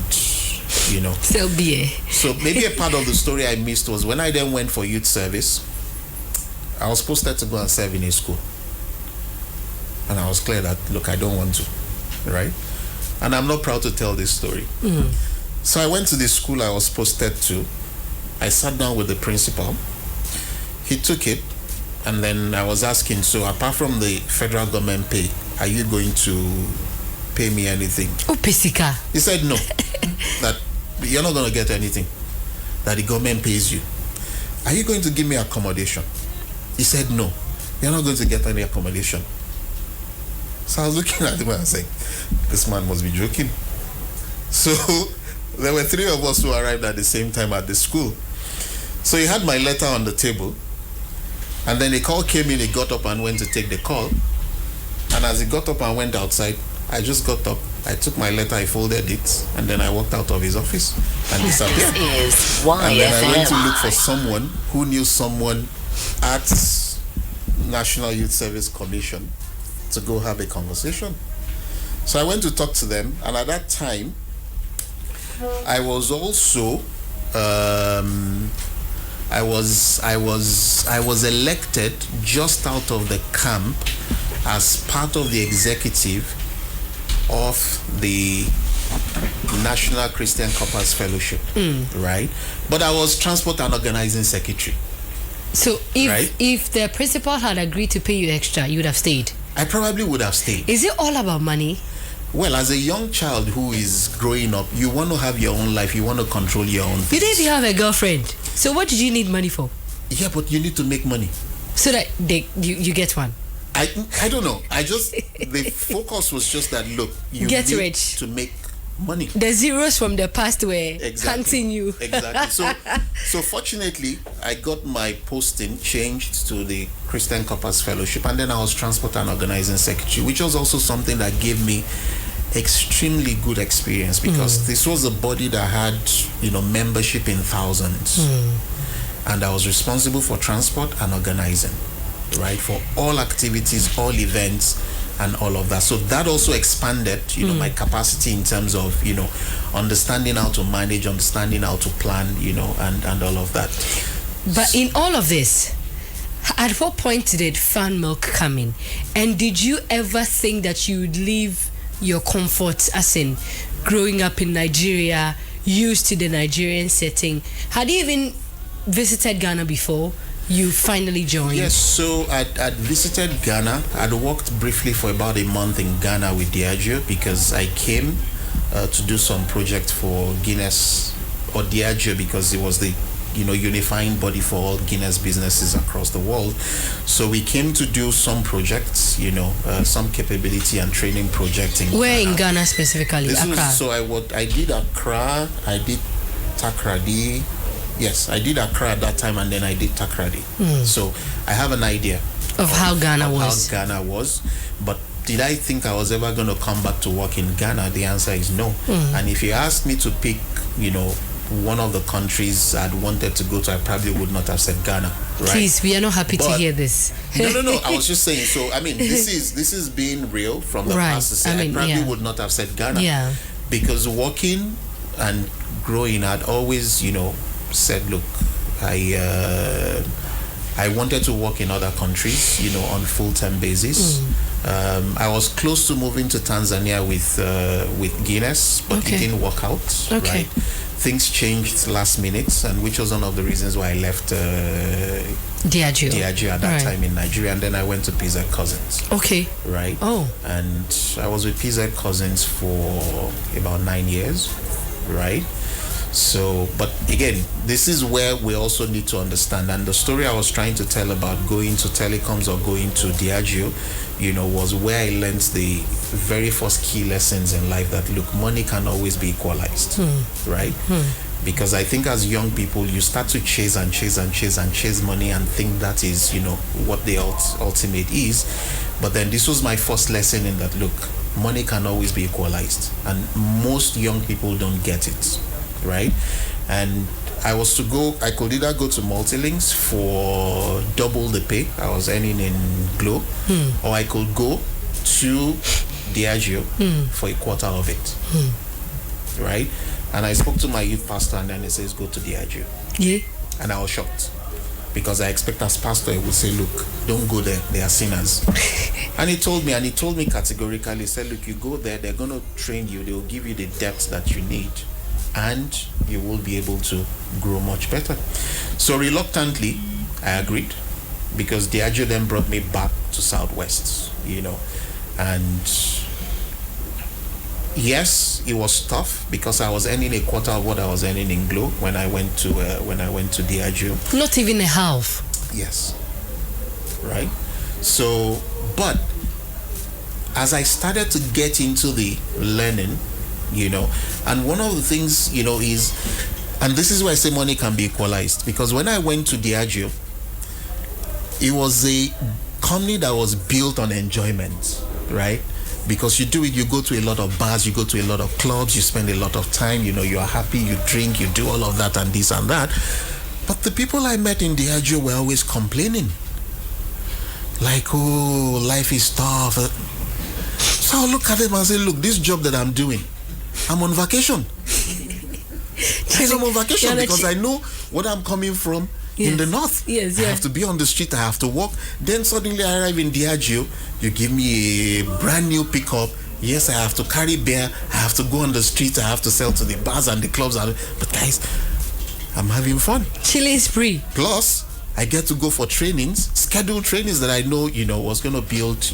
Sell beer. So maybe a part of the story I missed was when I then went for youth service, I was posted to go and serve in a school. And I was clear that, look, I don't want to, right? And I'm not proud to tell this story. So I went to the school I was posted to. I sat down with the principal. He took it, and then I was asking, so apart from the federal government pay, are you going to pay me anything? Oh, Pesika. He said no, that you're not going to get anything, that the government pays you. Are you going to give me accommodation? He said no, you're not going to get any accommodation. So I was looking at him and saying, this man must be joking. So there were 3 of us who arrived at the same time at the school. So he had my letter on the table, and then the call came in. He got up and went to take the call. And as he got up and went outside, I just got up, I took my letter, I folded it, and then I walked out of his office and disappeared. This is YFM. And then I went to look for someone who knew someone at National Youth Service Commission to go have a conversation. So I went to talk to them, and at that time, I was also I was elected just out of the camp as part of the executive of the National Christian Corpus Fellowship, right? But I was transport and organizing secretary. So if the principal had agreed to pay you extra, you would have stayed? I probably would have stayed. Is it all about money? Well, as a young child who is growing up, you want to have your own life. You want to control your own things. You didn't even have a girlfriend. So what did you need money for? Yeah, but you need to make money. So that you get one? I don't know. The focus was just that, look, you get need rich to make money. The zeros from the past were hunting you. Exactly. So fortunately, I got my posting changed to the Christian Corpus Fellowship, and then I was transport and organizing secretary, which was also something that gave me extremely good experience, because this was a body that had, membership in thousands, and I was responsible for transport and organizing, right, for all activities, all events, and all of that. So that also expanded, my capacity in terms of, understanding how to manage, understanding how to plan, and all of that. But in all of this, at what point did FanMilk come in? And did you ever think that you would leave your comfort, as in growing up in Nigeria, used to the Nigerian setting? Had you even visited Ghana before you finally joined? Yes, so I'd visited Ghana. I'd worked briefly for about a month in Ghana with Diageo, because I came to do some project for Guinness, or Diageo, because it was the unifying body for all Guinness businesses across the world. So we came to do some projects, some capability and training projects in Where Ghana. in Ghana specifically? Accra? I did Accra, I did Takoradi. Yes, I did Accra at that time, and then I did Takoradi. So I have an idea of how Ghana was. But did I think I was ever going to come back to work in Ghana? The answer is no. And if you ask me to pick, one of the countries I'd wanted to go to, I probably would not have said Ghana. Right? Please, we are not happy to hear this. No. I was just saying. So I mean, this is being real from the past. To say, I probably would not have said Ghana. Yeah. Because working and growing, I'd always, said, look, I wanted to work in other countries, on full-time basis. I was close to moving to Tanzania with Guinness, but it didn't work out. Right? Things changed last minute, and which was one of the reasons why I left Diageo at that time in Nigeria, and then I went to PZ Cousins. Okay. Right. Oh. And I was with PZ Cousins for about 9 years. Right. So, but again, this is where we also need to understand, and the story I was trying to tell about going to telecoms or going to Diageo, was where I learned the very first key lessons in life, that look, money can always be equalized, right? Because I think as young people, you start to chase and chase and chase and chase money and think that is, what the ultimate is. But then this was my first lesson in that, look, money can always be equalized, and most young people don't get it. Right, and I could either go to Multilinks for double the pay I was earning in Glo, or I could go to Diageo for a quarter of it. Right, and I spoke to my youth pastor, and then he says, go to Diageo. Yeah. And I was shocked, because I expect as pastor he would say, look, don't go there, they are sinners. And he told me categorically, he said, look, you go there, they're going to train you, they will give you the depth that you need, and you will be able to grow much better. So reluctantly, I agreed, because Diageo then brought me back to Southwest, and yes, it was tough, because I was earning a quarter of what I was earning in Glo when I went to Diageo. Not even a half. Yes. Right. So, but as I started to get into the learning, and one of the things, is, and this is why I say money can be equalized, because when I went to Diageo, it was a company that was built on enjoyment, right? Because you go to a lot of bars, you go to a lot of clubs, you spend a lot of time, you are happy, you drink, you do all of that and this and that. But the people I met in Diageo were always complaining. Like, oh, life is tough. So So I'll look at them and say, look, this job that I'm doing, I'm on vacation. I'm on vacation because I know what I'm coming from in the north. Yes, I have to be on the street, I have to walk. Then suddenly I arrive in Diageo, you give me a brand new pickup. Yes, I have to carry beer, I have to go on the street, I have to sell to the bars and the clubs. But guys, I'm having fun. Chilling spree. Plus, I get to go for trainings, scheduled trainings that I know, was going to build,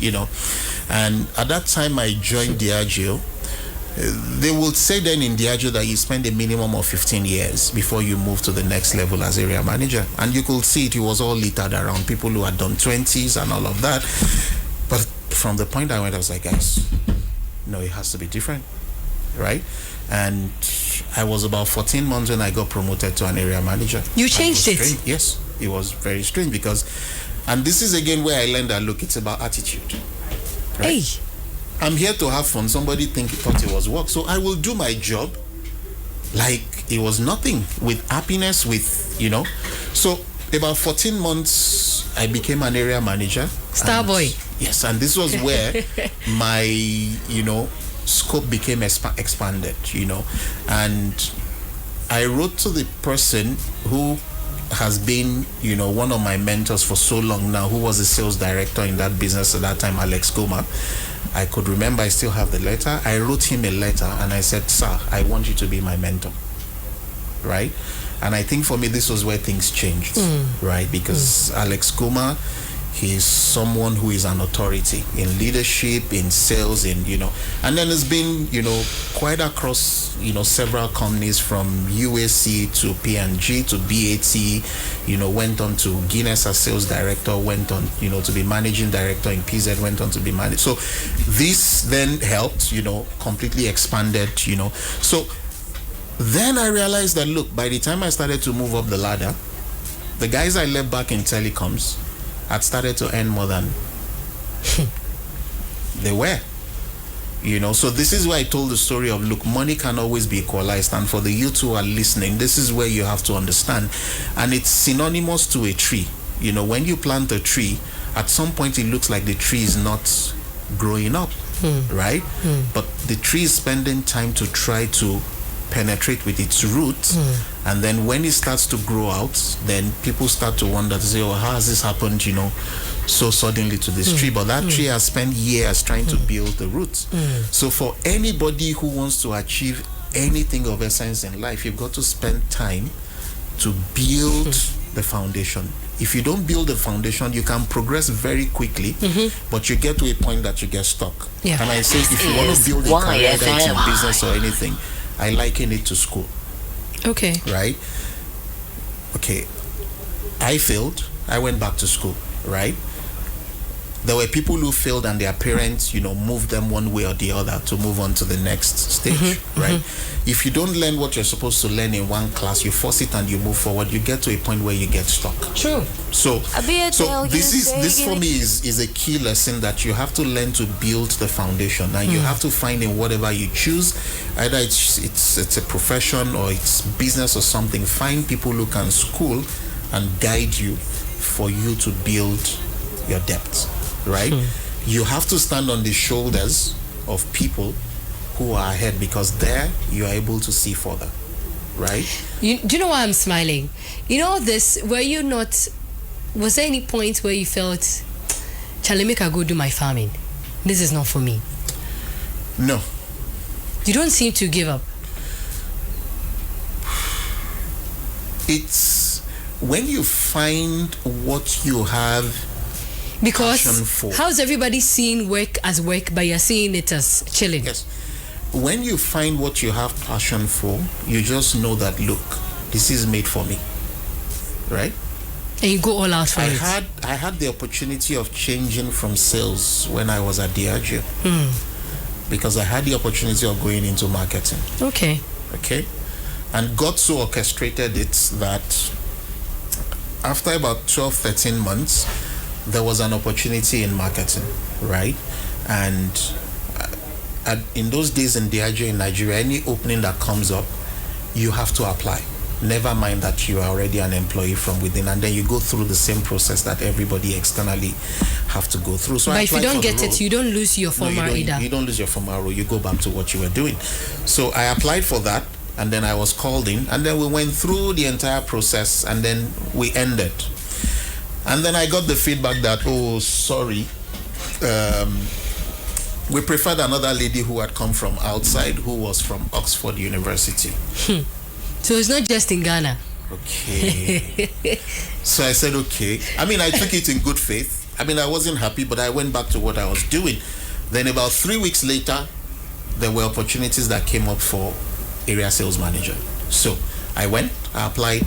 And at that time I joined Diageo. They will say then in Diageo that you spend a minimum of 15 years before you move to the next level as area manager. And you could see it was all littered around people who had done 20s and all of that. But from the point I went, I was like, guys, no, it has to be different, right? And I was about 14 months when I got promoted to an area manager. You changed it? Strange. Yes, it was very strange because, and this is again where I learned that, look, it's about attitude. Right? Hey. I'm here to have fun. Somebody thought it was work. So I will do my job like it was nothing, with happiness, So about 14 months, I became an area manager. Star boy. Yes, and this was where my, scope became expanded, And I wrote to the person who has been, one of my mentors for so long now, who was a sales director in that business at that time, Alex Goma. I could remember, I still have the letter. I wrote him a letter and I said, sir, I want you to be my mentor, right? And I think for me, this was where things changed, right? Because Alex Goma, he's someone who is an authority in leadership, in sales, and then it's been, quite across, several companies from UAC to P&G to BAT, went on to Guinness as sales director, went on, to be managing director in PZ, went on to be managed. So this then helped, completely expanded, So then I realized that, look, by the time I started to move up the ladder, the guys I left back in telecoms had started to earn more than they were. So this is why I told the story of, look, money can always be equalized. And for the youth who are listening, this is where you have to understand. And it's synonymous to a tree. When you plant a tree, at some point it looks like the tree is not growing up, right? But the tree is spending time to try to penetrate with its roots, and then when it starts to grow out, then people start to wonder, to say, oh, how has this happened, so suddenly to this tree? But that tree has spent years trying to build the roots. So for anybody who wants to achieve anything of essence in life, you've got to spend time to build the foundation. If you don't build the foundation, you can progress very quickly, but you get to a point that you get stuck. And I say, if you want to build a career that's in business or anything, I liken it to school. Okay. Right? Okay. I failed. I went back to school, right? There were people who failed and their parents, moved them one way or the other to move on to the next stage, right? If you don't learn what you're supposed to learn in one class, you force it and you move forward, you get to a point where you get stuck. True. So this for me is a key lesson, that you have to learn to build the foundation, and you have to find in whatever you choose, either it's a profession or it's business or something, find people who can school and guide you for you to build your depth. Right? You have to stand on the shoulders of people who are ahead, because there you are able to see further. Right? Do you know why I'm smiling? Was there any point where you felt, Charlie, make I go do my farming? This is not for me. No. You don't seem to give up. It's when you find what you have. Because how's everybody seeing work as work, but you're seeing it as chilling? Yes. When you find what you have passion for, you just know that, look, this is made for me. Right? And you go all out for it. I had the opportunity of changing from sales when I was at Diageo. Because I had the opportunity of going into marketing. Okay. And God so orchestrated it that after about 12, 13 months, there was an opportunity in marketing, right? And in those days in Diageo in Nigeria, any opening that comes up, you have to apply. never mind that you are already an employee from within, and then you go through the same process that everybody externally have to go through. So but if you don't get it, you don't lose your former either. You don't lose your former role. You go back to what you were doing. So I applied for that, and then I was called in, and then we went through the entire process, and then we ended. And then I got the feedback that, oh, sorry, we preferred another lady who had come from outside, who was from Oxford University. So it's not just in Ghana. Okay. So I said, okay. I mean, I took it in good faith. I mean, I wasn't happy, but I went back to what I was doing. Then about 3 weeks later, there were opportunities that came up for area sales manager. So I went, I applied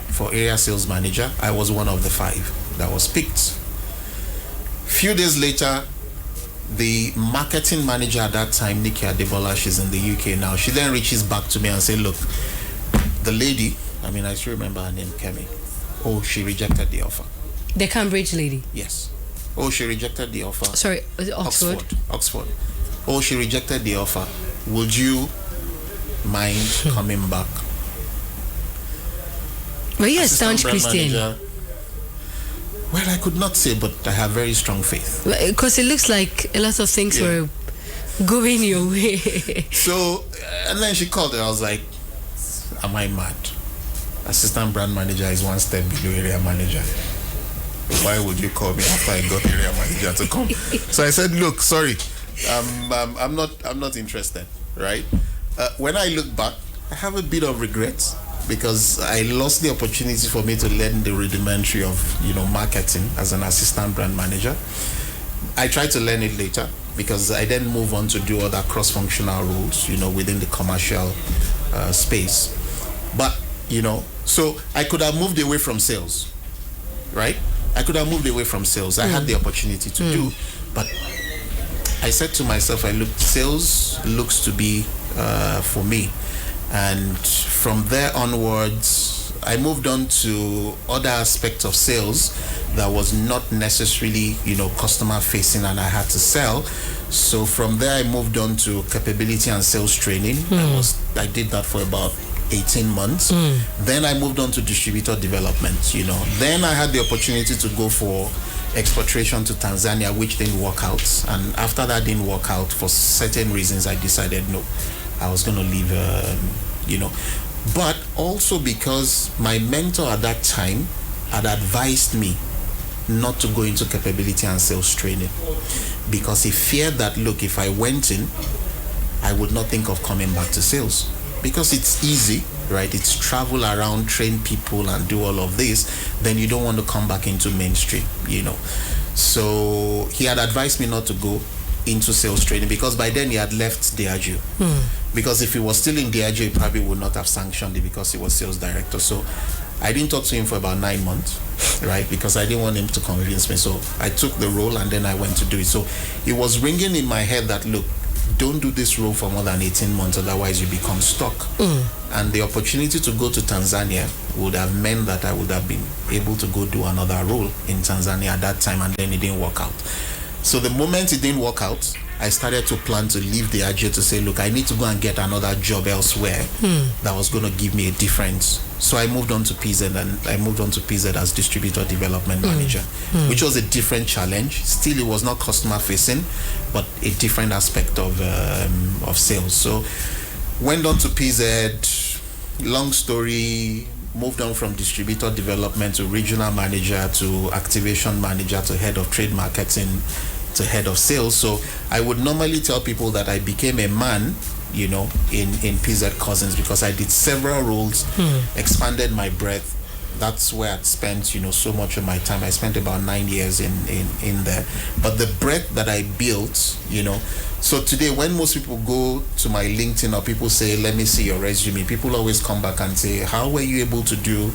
for area sales manager. I was one of the 5 that was picked. Few days later, the marketing manager at that time, Adewale, she's in the UK now. She then reaches back to me and said, look, the lady, I mean, I still remember her name, Kemi. Oh, she rejected the offer. The Cambridge lady? Yes. Oh, she rejected the offer. Sorry, was it Oxford? Oxford. Oh, she rejected the offer. Would you mind coming back? Were you a staunch Christian? Manager, well, I could not say, but I have very strong faith. Because it looks like a lot of things were going your way. So, and then she called and I was like, am I mad? Assistant brand manager is one step below area manager. Why would you call me after I got area manager to come? So I said, look, sorry, I'm not interested, right? When I look back, I have a bit of regret because I lost the opportunity for me to learn the rudimentary of, marketing as an assistant brand manager. I tried to learn it later because I then move on to do other cross-functional roles, within the commercial space. But, so I could have moved away from sales, right? I could have moved away from sales. I had the opportunity to do, but I said to myself, sales looks to be for me. And from there onwards, I moved on to other aspects of sales that was not necessarily, customer facing, and I had to sell. So from there, I moved on to capability and sales training. I did that for about 18 months. Then I moved on to distributor development, Then I had the opportunity to go for expatriation to Tanzania, which didn't work out. And after that didn't work out, for certain reasons, I decided, no, I was going to leave, But also because my mentor at that time had advised me not to go into capability and sales training because he feared that, look, if I went in, I would not think of coming back to sales because it's easy, right? It's travel around, train people and do all of this. Then you don't want to come back into mainstream, So he had advised me not to go into sales training because by then he had left Diageo. Because if he was still in Diageo, he probably would not have sanctioned it because he was sales director. So I didn't talk to him for about 9 months, right? Because I didn't want him to convince me. So I took the role and then I went to do it. So it was ringing in my head that, look, don't do this role for more than 18 months, otherwise you become stuck. And the opportunity to go to Tanzania would have meant that I would have been able to go do another role in Tanzania at that time, and then it didn't work out. So the moment it didn't work out, I started to plan to leave the Diageo to say, look, I need to go and get another job elsewhere that was going to give me a difference. So I moved on to PZ, and I moved on to PZ as distributor development manager, which was a different challenge. Still, it was not customer facing, but a different aspect of sales. So went on to PZ, long story, moved on from distributor development to regional manager to activation manager to head of trade marketing to head of sales. So I would normally tell people that I became a man, in PZ Cousins because I did several roles, expanded my breadth. That's where I'd spent, so much of my time. I spent about 9 years in there. But the breadth that I built, so today when most people go to my LinkedIn or people say, let me see your resume, people always come back and say, how were you able to do,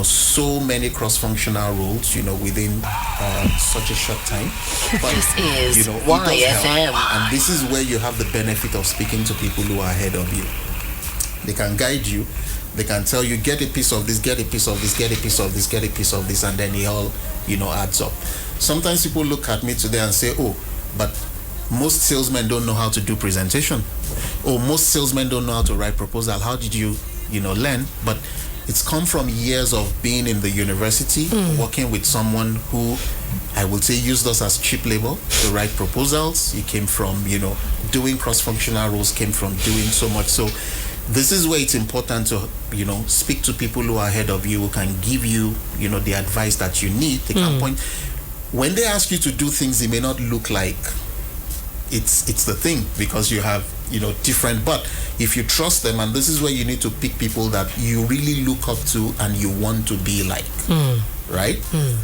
so many cross-functional roles, within such a short time? But, this is YFM. And this is where you have the benefit of speaking to people who are ahead of you. They can guide you. They can tell you, get a piece of this, get a piece of this, get a piece of this, get a piece of this, and then it all, adds up. Sometimes people look at me today and say, oh, but most salesmen don't know how to do presentation. Or most salesmen don't know how to write proposal. How did you learn, but it's come from years of being in the university, working with someone who I would say used us as cheap labor to write proposals. He came from, doing cross-functional roles, came from doing so much. So this is where it's important to, speak to people who are ahead of you, who can give you, the advice that you need. They can point. When they ask you to do things, it may not look like it's the thing because you have, different, but if you trust them, and this is where you need to pick people that you really look up to and you want to be like, right?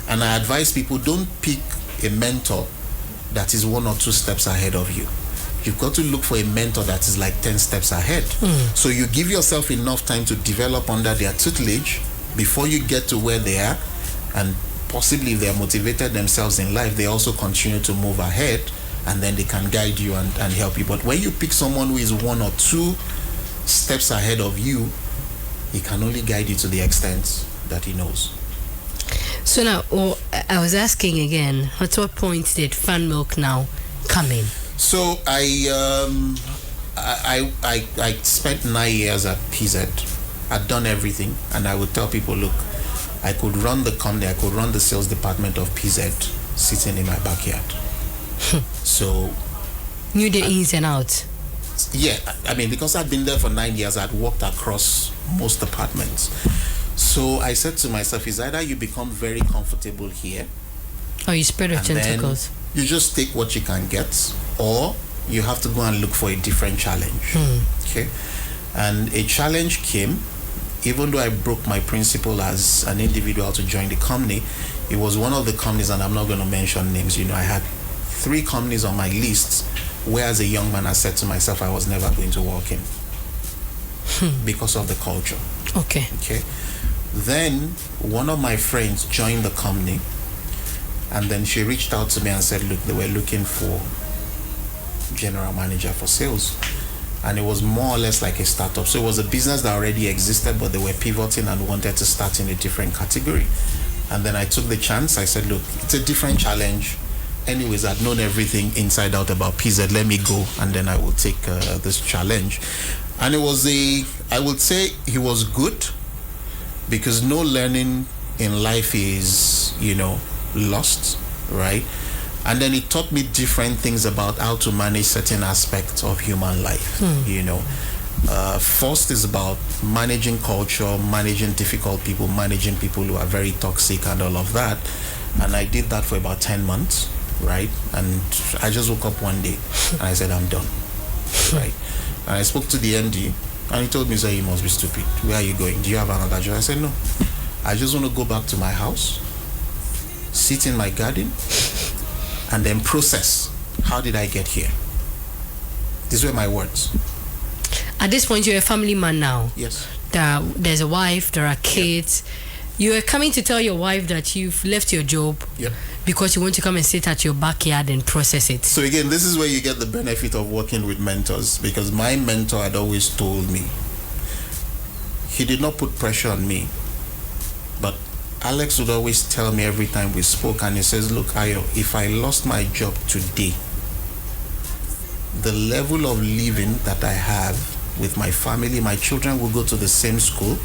And I advise people, don't pick a mentor that is 1 or 2 steps ahead of you. You've got to look for a mentor that is like 10 steps ahead. So you give yourself enough time to develop under their tutelage before you get to where they are, and possibly if they are motivated themselves in life, they also continue to move ahead, and then they can guide you and help you. But when you pick someone who is 1 or 2 steps ahead of you, he can only guide you to the extent that he knows. So now, I was asking again, at what point did FanMilk now come in? So I spent 9 years at PZ. I'd done everything, and I would tell people, look, I could run the company, I could run the sales department of PZ sitting in my backyard. So knew the ins and outs. Yeah, I mean, because I'd been there for 9 years, I'd walked across most departments. So I said to myself, is either you become very comfortable here, or you spread your tentacles. You just take what you can get, or you have to go and look for a different challenge. Okay, and a challenge came. Even though I broke my principle as an individual to join the company, it was one of the companies, and I'm not going to mention names. I had 3 companies on my list where, as a young man, I said to myself I was never going to work in because of the culture. Okay. Then one of my friends joined the company, and then she reached out to me and said, look, they were looking for general manager for sales, and it was more or less like a startup. So it was a business that already existed, but they were pivoting and wanted to start in a different category. And then I took the chance. I said, look, it's a different challenge. Anyways, I'd known everything inside out about PZ. Let me go, and then I will take this challenge. And it was I would say he was good, because no learning in life is, lost, right? And then it taught me different things about how to manage certain aspects of human life. First is about managing culture, managing difficult people, managing people who are very toxic and all of that. And I did that for about 10 months, right? And I just woke up one day and I said, I'm done, right? And I spoke to the MD, and he told me, you must be stupid. Where are you going? Do you have another job? I said, no. I just want to go back to my house, sit in my garden, and then process. How did I get here? These were my words. At this point, you're a family man now. Yes. There's a wife, there are kids. Yep. You are coming to tell your wife that you've left your job because you want to come and sit at your backyard and process it. So again, this is where you get the benefit of working with mentors, because my mentor had always told me, he did not put pressure on me, but Alex would always tell me every time we spoke, and he says, look, Ayo, if I lost my job today, the level of living that I have with my family, my children will go to the same school,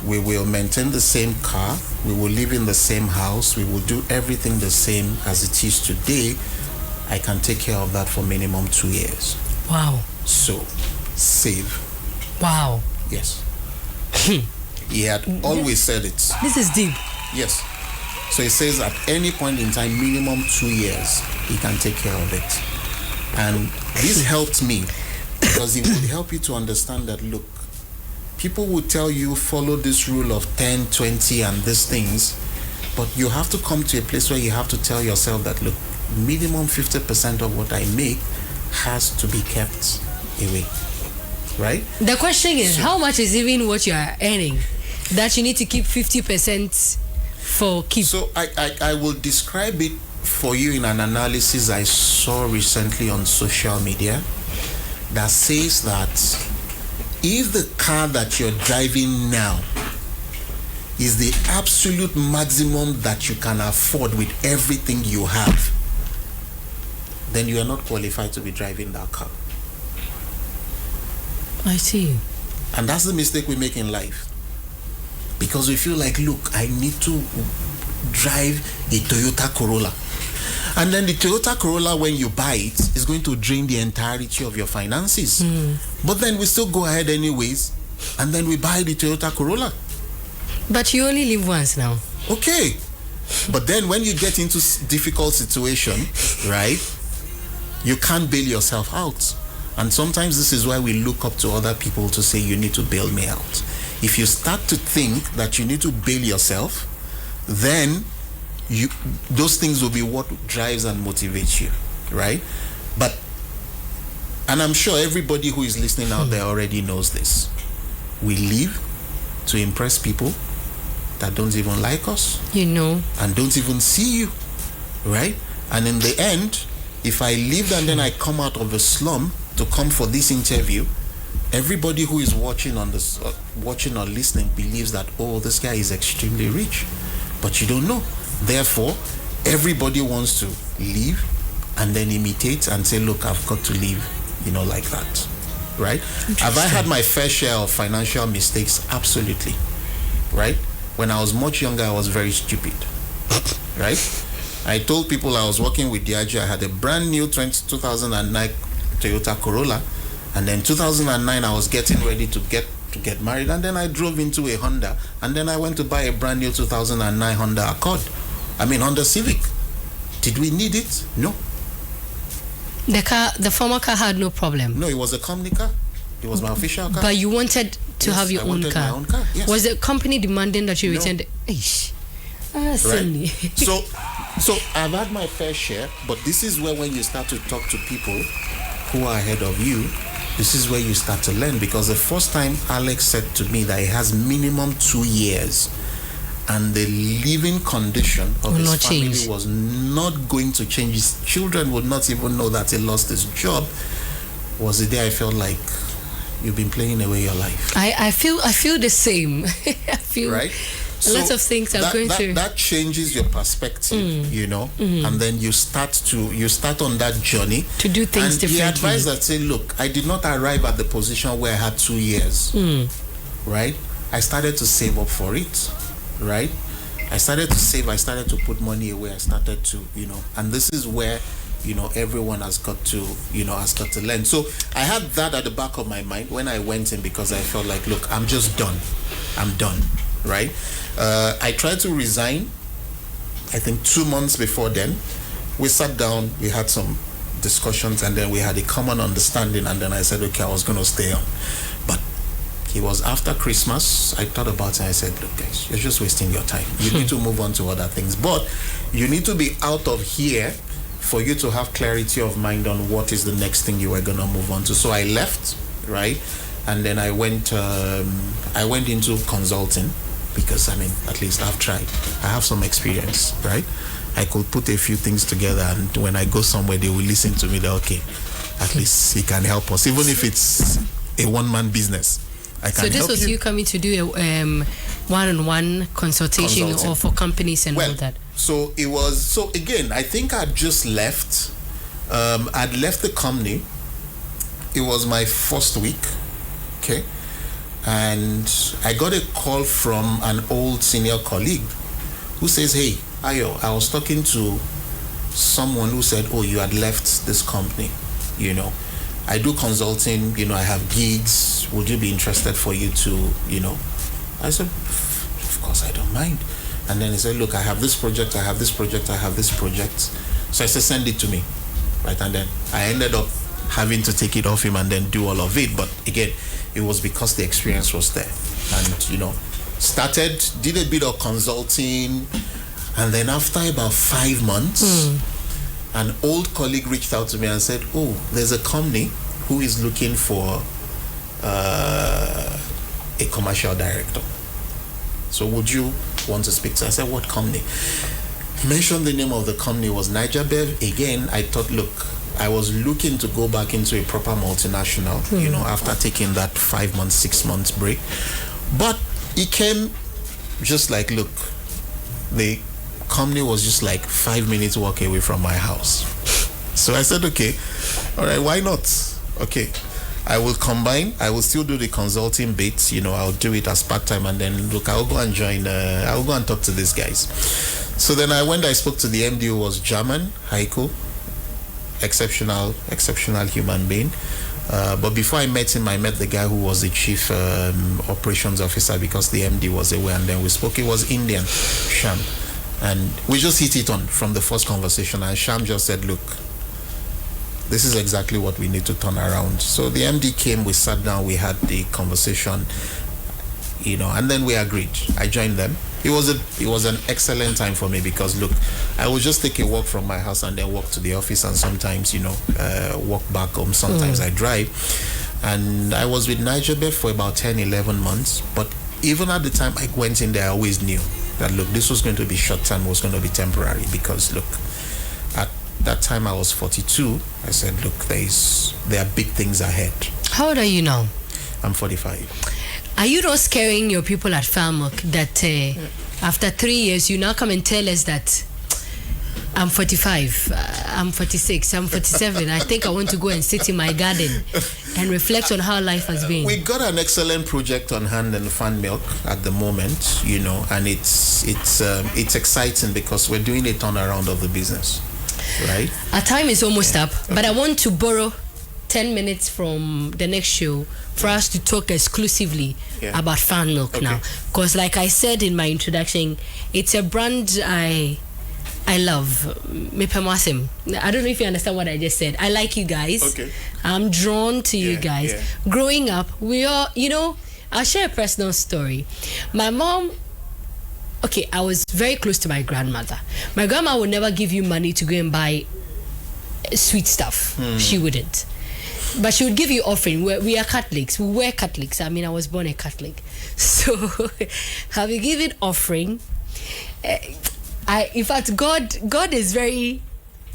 we will maintain the same car, we will live in the same house, we will do everything the same as it is today. I can take care of that for minimum 2 years. Wow. So, save. Wow. Yes. He had always said it. This is deep. Yes. So he says at any point in time, minimum 2 years, he can take care of it. And this helped me, because it would help you to understand that, look, people will tell you follow this rule of 10, 20 and these things, but you have to come to a place where you have to tell yourself that, look, minimum 50% of what I make has to be kept away, right? The question is, how much is even what you are earning that you need to keep 50% for keep? So I will describe it for you in an analysis I saw recently on social media that says that if the car that you're driving now is the absolute maximum that you can afford with everything you have, then you are not qualified to be driving that car. I see. And that's the mistake we make in life. Because we feel like, look, I need to drive a Toyota Corolla. And then the Toyota Corolla, when you buy it, is going to drain the entirety of your finances. But then we still go ahead anyways, and then we buy the Toyota Corolla. But you only live once now. Okay. But then when you get into difficult situation, right, you can't bail yourself out. And sometimes this is why we look up to other people to say, you need to bail me out. If you start to think that you need to bail yourself, then those things will be what drives and motivates you, right? But, and I'm sure everybody who is listening out there already knows this. We live to impress people that don't even like us. And don't even see you, right? And in the end, if I lived and then I come out of a slum to come for this interview, everybody who is watching or listening believes that, oh, this guy is extremely rich. But you don't know. Therefore, everybody wants to live and then imitate and say, look, I've got to live, like that, right? Have I had my fair share of financial mistakes? Absolutely, right? When I was much younger, I was very stupid, right? I told people I was working with Yiadom. I had a brand new 2009 Toyota Corolla, and then 2009 I was getting ready to get married, and then I drove into a Honda, and then I went to buy a brand new 2009 Honda Honda Civic. Did we need it? No. The former car had no problem. No, it was a company car. It was my official car. But you wanted to have your own car. My own car. Yes. Was the company demanding that you return? Right. So I've had my fair share, but this is where when you start to talk to people who are ahead of you, this is where you start to learn. Because the first time Alex said to me that he has minimum 2 years and the living condition of his family was not going to change, his children would not even know that he lost his job, was the day I felt like you've been playing away your life. I feel the same. I feel right. A lot of things are going through. That changes your perspective, and then you start on that journey to do things differently. He advised that, say, look, I did not arrive at the position where I had 2 years, right? I started to save up for it, right? I started to save. I started to put money away. I started to, and this is where, everyone has got to learn. So I had that at the back of my mind when I went in, because I felt like, look, I'm just done. I'm done, right? I tried to resign, I think 2 months before then. We sat down, we had some discussions, and then we had a common understanding, and then I said, okay, I was going to stay on. But it was after Christmas, I thought about it, and I said, look guys, you're just wasting your time. You need to move on to other things. But you need to be out of here for you to have clarity of mind on what is the next thing you are going to move on to. So I left, right? And then I went into consulting, because at least I've tried. I have some experience, right? I could put a few things together, and when I go somewhere, they will listen to me. That okay, at least he can help us, even if it's a one-man business. I can. So this was you coming to do a one-on-one consultation or for companies and all that. So it was. So again, I think I'd just left. I'd left the company. It was my first week. Okay. And I got a call from an old senior colleague who says, hey, Ayo, I was talking to someone who said, oh, you had left this company. I do consulting, I have gigs. Would you be interested for you to, I said, of course, I don't mind. And then he said, look, I have this project, I have this project, I have this project. So I said, send it to me. Right. And then I ended up having to take it off him and then do all of it. But again, it was because the experience was there. And, did a bit of consulting. And then after about 5 months, an old colleague reached out to me and said, oh, there's a company who is looking for a commercial director. So would you want to speak to? I said, what company? He mentioned the name of the company was Niger Bev. Again, I thought, look, I was looking to go back into a proper multinational, after taking that 5 months, 6 months break. But it came just like, look, the company was just like 5 minutes walk away from my house. So I said, okay, all right, why not? Okay. I will combine. I will still do the consulting bits. I'll do it as part-time, and then look, I'll go and join. I'll go and talk to these guys. So then I spoke to the MD, who was German, Heiko, exceptional human being. But before I met him, I met the guy who was the chief operations officer, because the MD was away, and then we spoke. He was Indian, Sham, and we just hit it on from the first conversation. And Sham just said, "Look, this is exactly what we need to turn around." So the MD came, we sat down, we had the conversation, and then we agreed. I joined them. It was an excellent time for me, because look, I would just take a walk from my house and then walk to the office, and sometimes walk back home. Sometimes I drive, and I was with Nigeria for about 10-11 months. But even at the time I went in there, I always knew that look, this was going to be short term, was going to be temporary, because look, at that time I was 42. I said, look, there are big things ahead. How old are you now? I'm 45. Are you not scaring your people at FanMilk that after 3 years you now come and tell us that I'm 45, I'm 46, I'm 47, I think I want to go and sit in my garden and reflect on how life has been? We got an excellent project on hand in FanMilk at the moment, and it's exciting, because we're doing a turnaround of the business, right? Our time is almost up, but I want to borrow 10 minutes from the next show for us to talk exclusively about FanMilk now, because like I said in my introduction, it's a brand I love. I don't know if you understand what I just said. I like you guys. I'm drawn to you guys. Growing up, we all, I'll share a personal story. My mom, I was very close to my grandmother. My grandma would never give you money to go and buy sweet stuff. She wouldn't. But she would give you offering. We are Catholics. We were Catholics. I mean, I was born a Catholic. So, have you given offering? In fact, God is very...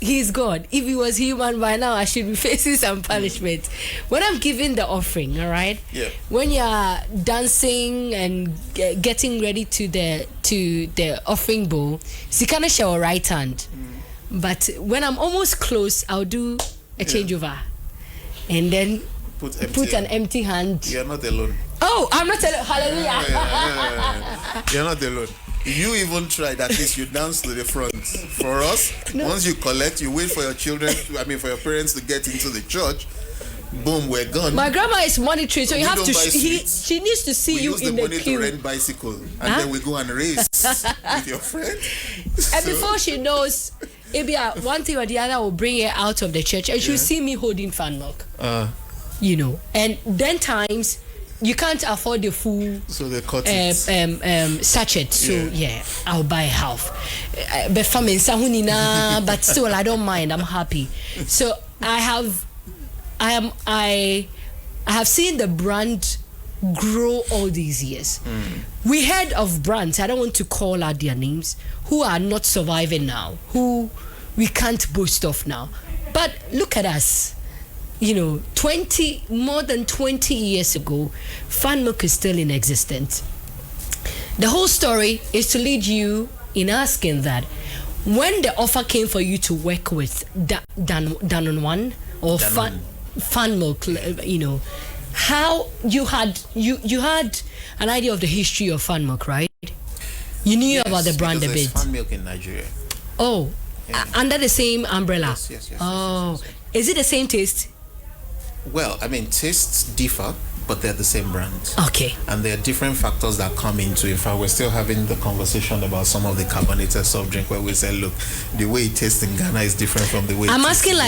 He's God. If he was human by now, I should be facing some punishment. When I'm giving the offering, all right? Yeah. When you're dancing and getting ready to the offering bowl, you kind show a right hand. But when I'm almost close, I'll do a changeover. And then put an empty hand. You're not alone. Oh, I'm not alone. Hallelujah. You're not alone. You even tried, at least you dance to the front. For us, once you collect, you wait for your for your parents to get into the church. Boom, we're gone. My grandma is monitoring, so you have to. She needs to see you in the queue. We use the money to rent bicycle, and then we go and race with your friend. And before she knows, maybe one thing or the other will bring her out of the church, and she'll see me holding FanMilk. And then times you can't afford the full sachet, so I'll buy half. But still, I don't mind. I'm happy. So I have seen the brand grow all these years. We heard of brands, I don't want to call out their names, who are not surviving now, who we can't boast of now. But look at us. More than 20 years ago, FanMilk is still in existence. The whole story is to lead you in asking that when the offer came for you to work with Danone or FanMilk, how you had an idea of the history of FanMilk, right? You knew about the brand a bit. FanMilk in Nigeria. Oh, under the same umbrella. Yes. Oh, is it the same taste? Well, tastes differ, but they're the same brand. Okay. And there are different factors that come into. In fact, we're still having the conversation about some of the carbonated soft drink, where we say, look, the way it tastes in Ghana is different from the way I'm asking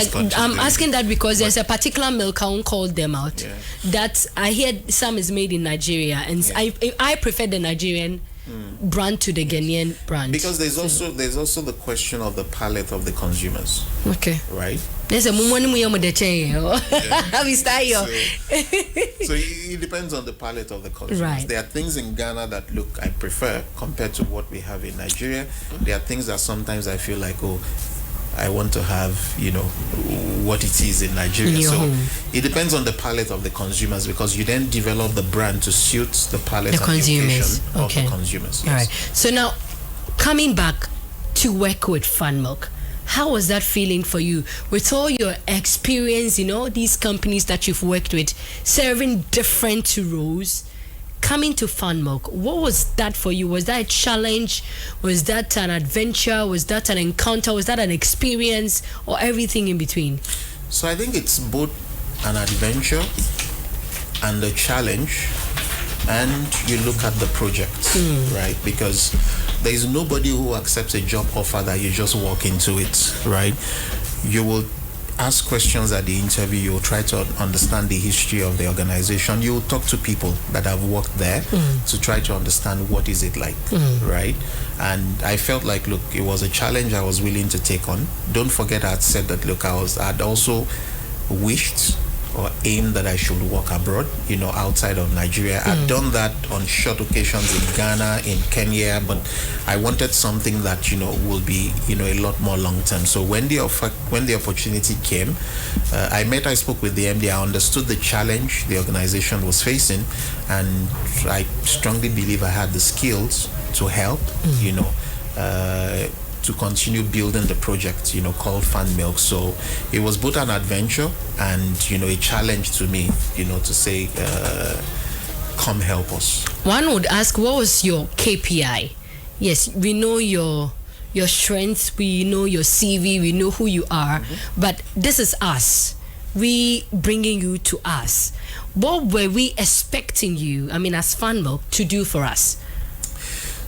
that because there's a particular milk, I won't call them out, that I hear some is made in Nigeria, and I prefer the Nigerian brand to the Ghanaian brand. Because there's also the question of the palate of the consumers. Okay. Right? There's a moment we are the chain. So it depends on the palate of the consumers. Right. There are things in Ghana that I prefer compared to what we have in Nigeria. There are things that sometimes I feel like, I want to have, what it is in Nigeria. So it depends on the palate of the consumers, because you then develop the brand to suit the palate and consumers of the consumers. Yes. All right. So now, coming back to work with FanMilk, How was that feeling for you with all your experience in all these companies that you've worked with, serving different roles, coming to FanMilk? What was that for you? Was that a challenge? Was that an adventure? Was that an encounter? Was that an experience, or everything in between? So I think it's both an adventure and a challenge, and you look at the project, right? Because there is nobody who accepts a job offer that you just walk into it, right? You will ask questions at the interview. You will try to understand the history of the organization. You will talk to people that have worked there to try to understand what is it like, right? And I felt like, look, it was a challenge I was willing to take on. Don't forget, I had said that, look, I'd also wished or aimed that I should work abroad, outside of Nigeria. I've done that on short occasions in Ghana, in Kenya, but I wanted something that, will be, a lot more long term. So when the opportunity came, I spoke with the MD. I understood the challenge the organization was facing, and I strongly believe I had the skills to help, to continue building the project, called FanMilk. So it was both an adventure and, a challenge to me, to say, come help us. One would ask, what was your KPI? Yes, we know your strengths, we know your CV, we know who you are, but this is us. We bringing you to us. What were we expecting you, as FanMilk, to do for us?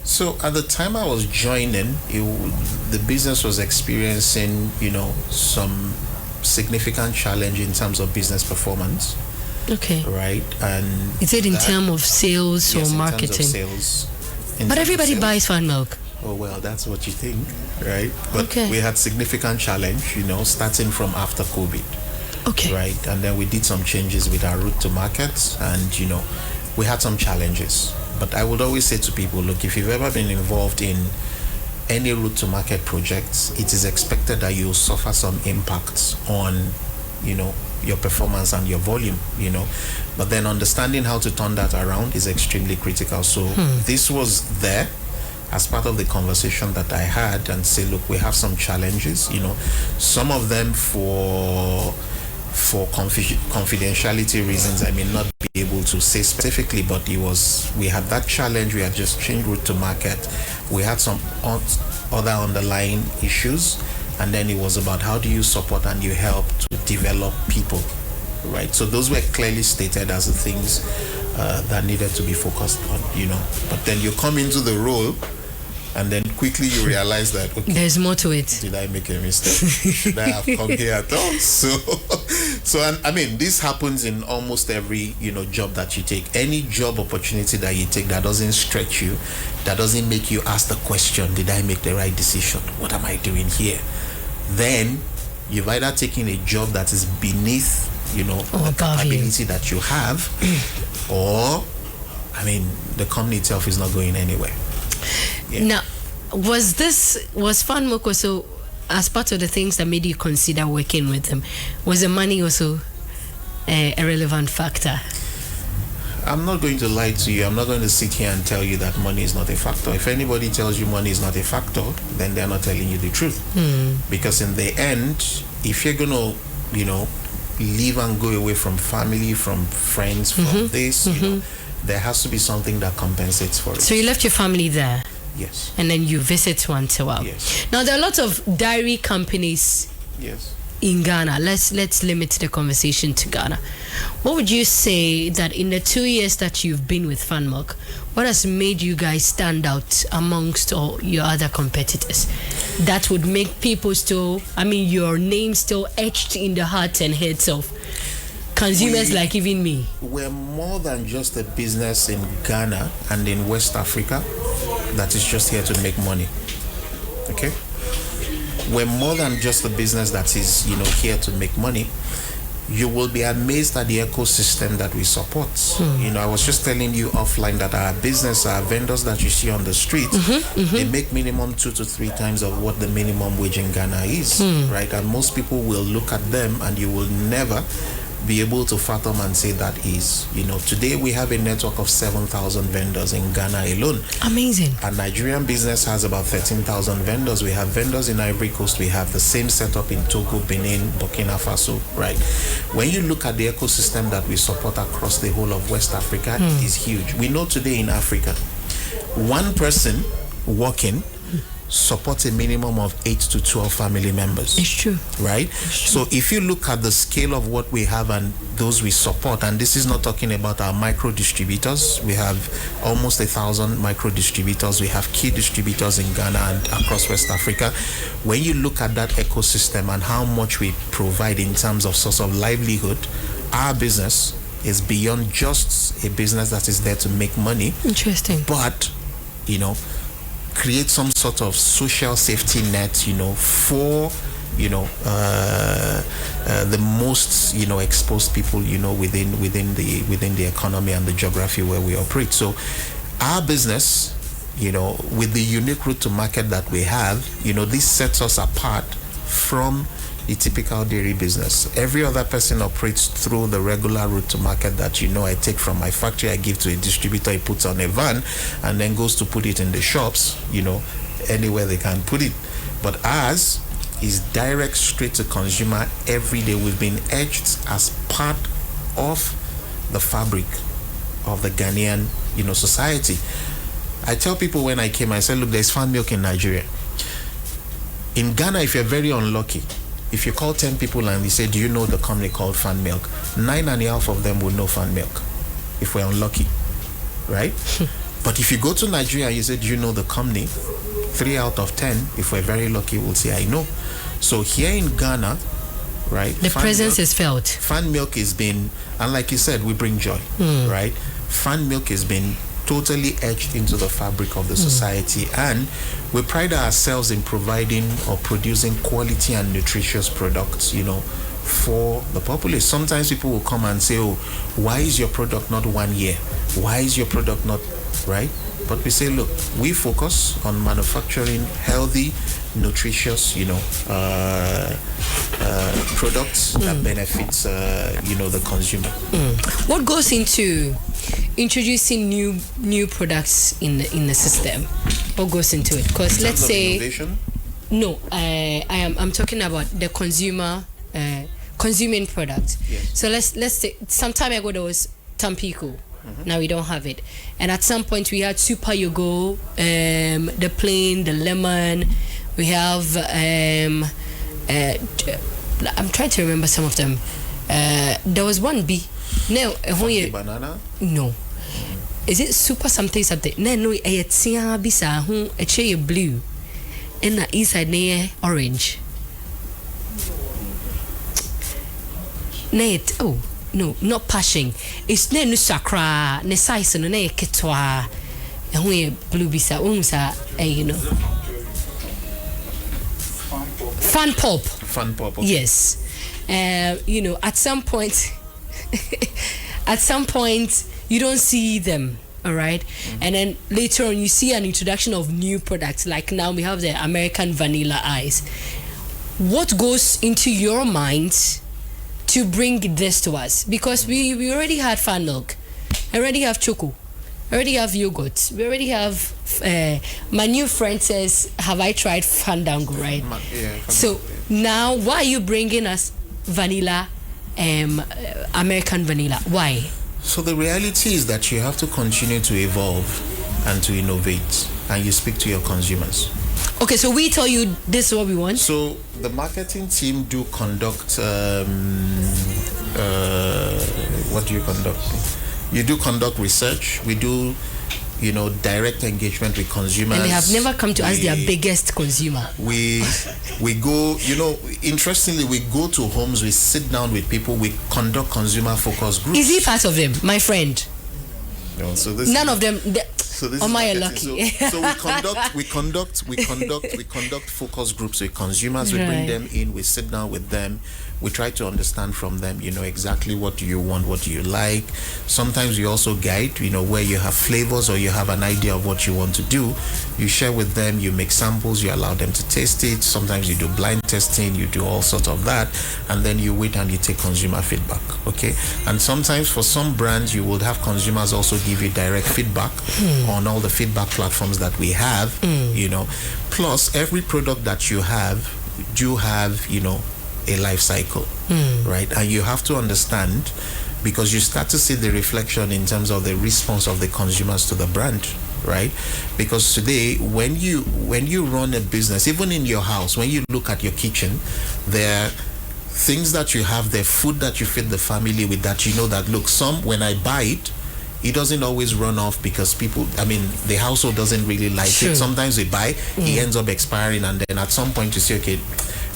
So at the time I was joining, the business was experiencing, some significant challenge in terms of business performance. Okay. Right. And is it in terms of sales or marketing? In terms of sales. But everybody buys FanMilk. Oh, well, that's what you think, right? But we had significant challenge, starting from after COVID. Okay. Right. And then we did some changes with our route to market, and, we had some challenges. But I would always say to people, look, if you've ever been involved in any route to market projects, it is expected that you'll suffer some impacts on, your performance and your volume, But then understanding how to turn that around is extremely critical. So this was there as part of the conversation that I had, and say, look, we have some challenges, some of them for confidentiality reasons I may not be able to say specifically, but we had that challenge. We had just changed route to market. We had some other underlying issues, and then it was about how do you support and you help to develop people, right? So those were clearly stated as the things that needed to be focused on, But then you come into the role, and then quickly you realize that, okay, there's more to it. Did I make a mistake? Should I have come here at all? So this happens in almost every, job that you take. Any job opportunity that you take that doesn't stretch you, that doesn't make you ask the question, did I make the right decision? What am I doing here? Then you've either taken a job that is beneath, the capability that you have, or, the company itself is not going anywhere. Yeah. Now, was FanMilk also, as part of the things that made you consider working with them, was the money also a relevant factor? I'm not going to lie to you. I'm not going to sit here and tell you that money is not a factor. If anybody tells you money is not a factor, then they're not telling you the truth. Because in the end, if you're going to, leave and go away from family, from friends, from this, there has to be something that compensates for it. So you left your family there? Yes. And then you visit once a while? Yes. Now, there are lots of dairy companies in Ghana. Let's limit the conversation to Ghana. What would you say that in the 2 years that you've been with FanMilk, what has made you guys stand out amongst all your other competitors that would make people still, your name still etched in the hearts and heads of consumers like even me? We're more than just a business in Ghana and in West Africa that is just here to make money. Okay? We're more than just a business that is, here to make money. You will be amazed at the ecosystem that we support. I was just telling you offline that our business, our vendors that you see on the street, they make minimum 2 to 3 times of what the minimum wage in Ghana is, right? And most people will look at them and you will never be able to fathom and say that is, today we have a network of 7,000 vendors in Ghana alone. Amazing. A Nigerian business has about 13,000 vendors. We have vendors in Ivory Coast. We have the same setup in Togo, Benin, Burkina Faso, right? When you look at the ecosystem that we support across the whole of West Africa, it is huge. We know today in Africa, one person working support a minimum of 8 to 12 family members. It's true. Right? It's true. So if you look at the scale of what we have and those we support, and this is not talking about our micro distributors, we have almost 1,000 micro distributors, we have key distributors in Ghana and across West Africa. When you look at that ecosystem and how much we provide in terms of source of livelihood, our business is beyond just a business that is there to make money. Interesting. But, create some sort of social safety net, for, the most, exposed people, within the economy and the geography where we operate. So our business, with the unique route to market that we have, this sets us apart from the typical dairy business. Every other person operates through the regular route to market that I take from my factory, I give to a distributor, he puts on a van and then goes to put it in the shops, anywhere they can put it. But ours is direct, straight to consumer every day. We've been etched as part of the fabric of the Ghanaian, society. I tell people when I came, I said, look, there's FanMilk in Nigeria. In Ghana, if you're very unlucky, if you call 10 people and they say, do you know the company called FanMilk? 9.5 of them will know FanMilk, if we're unlucky, right? But if you go to Nigeria and you say, do you know the company? 3 out of 10, if we're very lucky, will say, I know. So here in Ghana, right? The presence is felt. FanMilk has been, and like you said, we bring joy, right? FanMilk has been totally etched into the fabric of the society, and we pride ourselves in providing or producing quality and nutritious products, for the populace. Sometimes people will come and say, oh, why is your product not 1 year? Why is your product not, right? But we say, look, we focus on manufacturing healthy, nutritious, products that benefits, the consumer. What goes into introducing new products in the system? What goes into it? Because let's say innovation? No, I'm talking about the consumer consuming product. Yes. So let's say some time ago there was Tampico. Now we don't have it, and at some point we had Super Yogo, the plain, the lemon. We have I'm trying to remember some of them. There was one B. No, banana. No, is it super something? No, it's bisa a chair blue, and the inside near orange. No, not passion. It's no sakra, ne size no ne ketwa. And we blue bisa unsa, Fun pop. Okay. Yes. At some point you don't see them, all right? And then later on you see an introduction of new products, like now we have the American vanilla ice. What goes into your mind to bring this to us? Because we already had FanMilk, already have Choco, already have yogurt, we already have my new friend says, have I tried Fandango, right? So now why are you bringing us vanilla, American vanilla? Why? So the reality is that you have to continue to evolve and to innovate, and you speak to your consumers. Okay, so we tell you this is what we want. So the marketing team do conduct what do you conduct? You do conduct research. We do, direct engagement with consumers. And they have never come to us their biggest consumer. We go, interestingly, we go to homes, we sit down with people, we conduct consumer focus groups. Is he part of them, my friend? No, so this none of them. So this am is I lucky? So we conduct focus groups with consumers. We bring them in, we sit down with them, we try to understand from them, exactly what do you want, what do you like. Sometimes we also guide, where you have flavors or you have an idea of what you want to do. You share with them, you make samples, you allow them to taste it. Sometimes you do blind testing, you do all sorts of that, and then you wait and you take consumer feedback, okay? And sometimes for some brands, you would have consumers also give you direct feedback on all the feedback platforms that we have, Plus, every product that you have, do have, a life cycle, right? And you have to understand, because you start to see the reflection in terms of the response of the consumers to the brand, right? Because today, when you run a business, even in your house, when you look at your kitchen, there are things that you have, the food that you feed the family with, that that look, when I buy it doesn't always run off because the household doesn't really like it. Sometimes we buy, it ends up expiring, and then at some point you say, okay,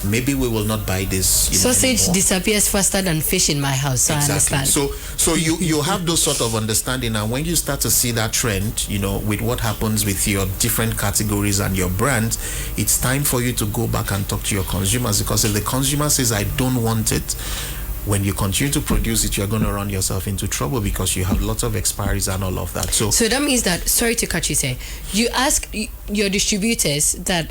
maybe we will not buy this. Sausage anymore. Disappears faster than fish in my house, so exactly. I understand. So you have those sort of understanding, and when you start to see that trend, with what happens with your different categories and your brands, it's time for you to go back and talk to your consumers, because if the consumer says, I don't want it, when you continue to produce it, you're going to run yourself into trouble because you have lots of expiries and all of that. So that means that, sorry to cut you, say, you ask your distributors that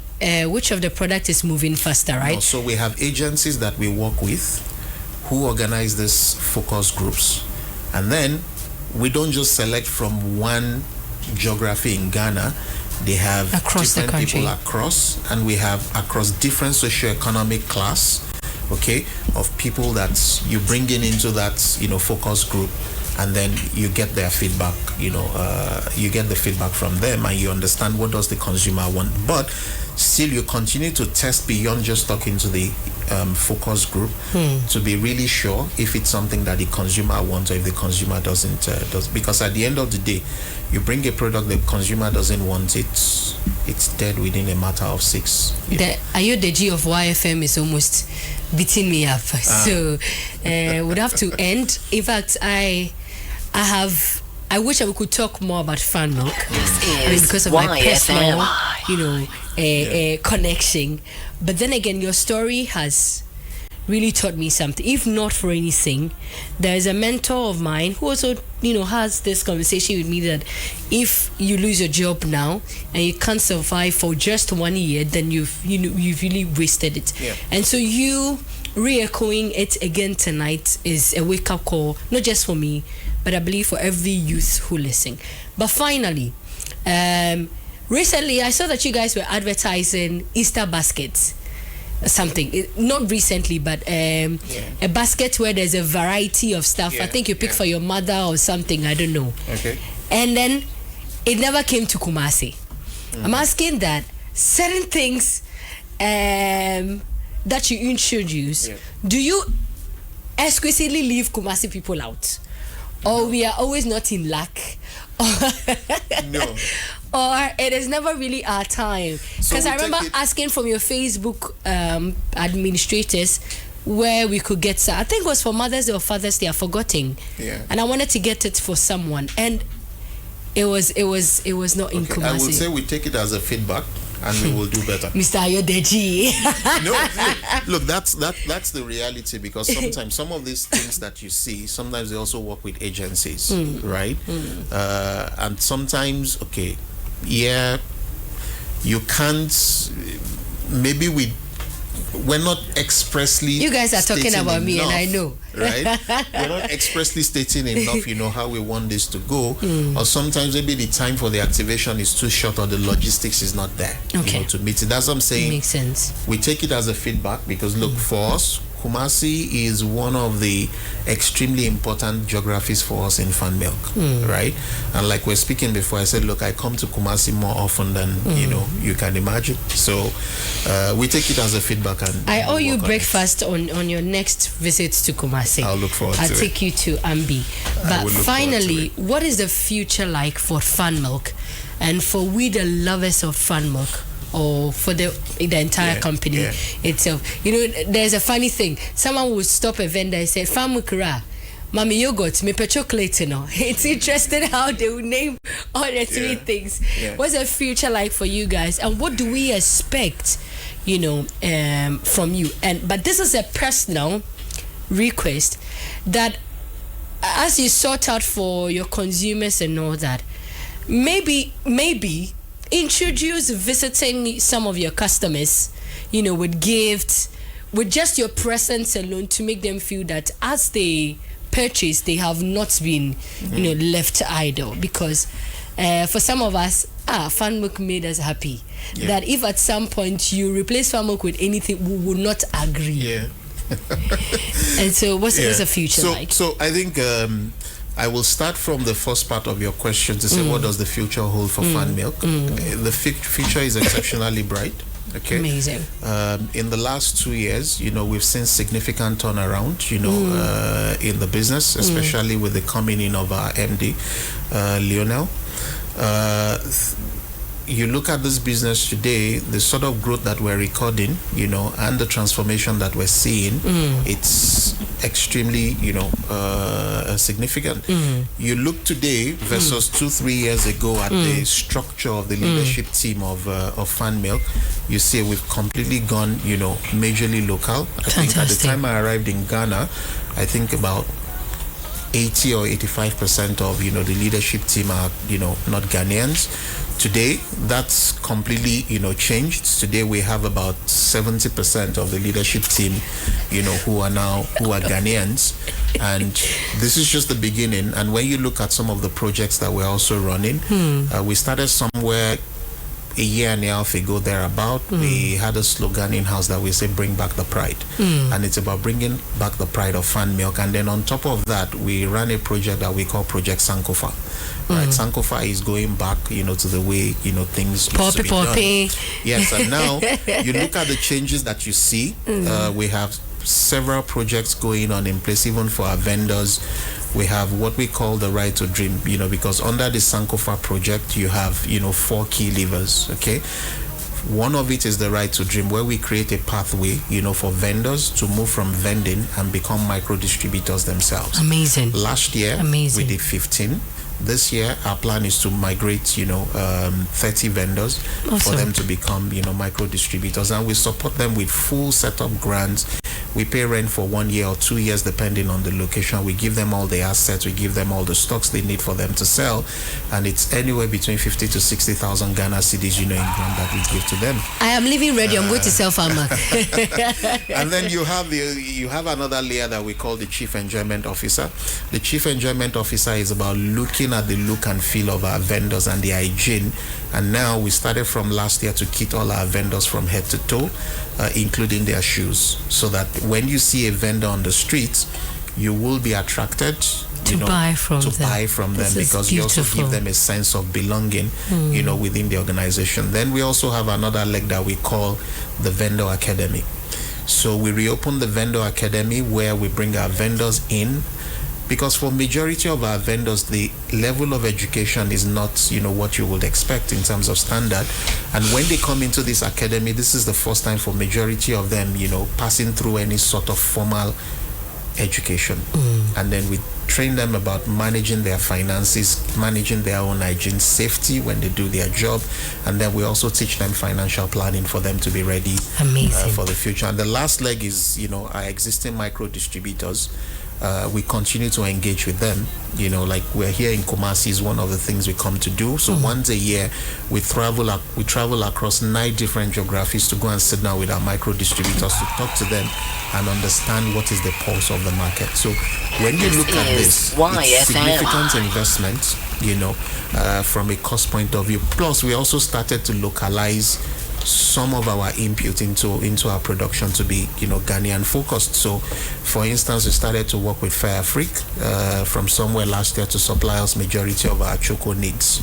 which of the product is moving faster, right? No, so we have agencies that we work with who organize these focus groups. And then we don't just select from one geography in Ghana. They have across different people across, and we have across different socioeconomic class, okay, of people that you bring into that focus group, and then you get their feedback. You get the feedback from them, and you understand what does the consumer want. But still, you continue to test beyond just talking to the focus group to be really sure if it's something that the consumer wants or if the consumer doesn't. Because at the end of the day, you bring a product the consumer doesn't want, it's dead within a matter of 6. The Ayodeji of YFM is almost beating me up, so would have to end. In fact, I wish I could talk more about FanMilk because of my personal, connection. But then again, your story has really taught me something. If not for anything, there is a mentor of mine who also, has this conversation with me that if you lose your job now and you can't survive for just 1 year, then you've really wasted it. Yeah. And so you re-echoing it again tonight is a wake-up call, not just for me, but I believe for every youth who listen. But finally, recently I saw that you guys were advertising Easter baskets. Something, not recently, but a basket where there's a variety of stuff. I think you pick for your mother or something, I don't know. Okay. And then it never came to Kumasi. I'm asking that certain things that you introduce, do you exquisitely leave Kumasi people out? Or we are always not in luck? No. Or it is never really our time? Because I remember asking from your Facebook administrators where we could get, I think it was for Mother's Day or Father's Day, I've forgotten. Yeah. And I wanted to get it for someone, and it was not in Kumasi. I would say we take it as a feedback, and we will do better. Mr. Ayodeji. No, look, that's the reality, because sometimes some of these things that you see, sometimes they also work with agencies, right? And sometimes, you can't, maybe we're not expressly. You guys are talking about me, and I know. Right? We're not expressly stating enough, how we want this to go. Or sometimes maybe the time for the activation is too short, or the logistics is not there to meet it. That's what I'm saying. Makes sense. We take it as a feedback, because look, for us, Kumasi is one of the extremely important geographies for us in FanMilk, right? And like we're speaking before, I said, look, I come to Kumasi more often than you can imagine. So we take it as a feedback, and I owe you breakfast on your next visit to Kumasi. I'll look forward to it. I'll take you to Ambi. But finally, what is the future like for FanMilk, and for we the lovers of FanMilk, or for the entire company itself? There's a funny thing. Someone would stop a vendor and say, "FanMilk, Mommy yogurt, me per chocolate." It's interesting how they will name all the three things. What's the future like for you guys, and what do we expect, from you? But this is a personal request that as you sort out for your consumers and all that, maybe introduce visiting some of your customers, with gifts, with just your presence alone, to make them feel that as they purchase, they have not been, left idle. Because for some of us, FanMilk made us happy. Yeah. That if at some point you replace FanMilk with anything, we will not agree. Yeah. And so what's the future like? So I think I will start from the first part of your question to say what does the future hold for FanMilk. The future is exceptionally bright. Okay. Amazing. In the last 2 years, we've seen significant turnaround, in the business, especially with the coming in of our MD, Lionel. You look at this business today, the sort of growth that we're recording, and the transformation that we're seeing, it's extremely, significant. You look today versus 2-3 years ago at the structure of the leadership team of FanMilk, you see we've completely gone, majorly local. I think at the time I arrived in Ghana, I think about 80 or 85% of, the leadership team are, not Ghanaians. Today, that's completely, changed. Today, we have about 70% of the leadership team, who are Ghanaians. And this is just the beginning. And when you look at some of the projects that we're also running, we started somewhere a year and a half ago thereabout. We had a slogan in-house that we say, bring back the pride. And it's about bringing back the pride of FanMilk. And then on top of that, we ran a project that we call Project Sankofa. Right, Sankofa is going back, to the way, things used to be done. Yes, and now you look at the changes that you see. We have several projects going on in place, even for our vendors. We have what we call the right to dream, because under the Sankofa project, you have, 4 key levers, okay? One of it is the right to dream, where we create a pathway, for vendors to move from vending and become micro distributors themselves. Amazing. Last year, we did 15. This year, our plan is to migrate, 30 vendors for them to become, micro distributors, and we support them with full setup grants. We pay rent for 1 year or 2 years, depending on the location. We give them all the assets. We give them all the stocks they need for them to sell, and it's anywhere between 50 to 60,000 Ghana cedis, in grant that we give to them. I am leaving ready. I'm going to sell FanMilk. And then you have another layer that we call the Chief Enjoyment Officer. The Chief Enjoyment Officer is about looking at the look and feel of our vendors and the hygiene. And now we started from last year to kit all our vendors from head to toe, including their shoes, so that when you see a vendor on the streets, you will be attracted to buy from them because you also give them a sense of belonging, within the organization. Then we also have another leg that we call the Vendor Academy. So we reopen the Vendor Academy, where we bring our vendors in, because for majority of our vendors, the level of education is not, what you would expect in terms of standard. And when they come into this academy, this is the first time for majority of them, passing through any sort of formal education. And then we train them about managing their finances, managing their own hygiene, safety when they do their job. And then we also teach them financial planning for them to be ready for the future. And the last leg is, our existing micro distributors. We continue to engage with them, like we're here in Kumasi is one of the things we come to do. So once a year, we travel across 9 different geographies to go and sit down with our micro distributors to talk to them and understand what is the pulse of the market. So when you look at this, it's significant investment, from a cost point of view. Plus, we also started to localize some of our input into our production to be, Ghanaian focused. So, for instance, we started to work with Fair Afrique from somewhere last year to supply us majority of our choco needs,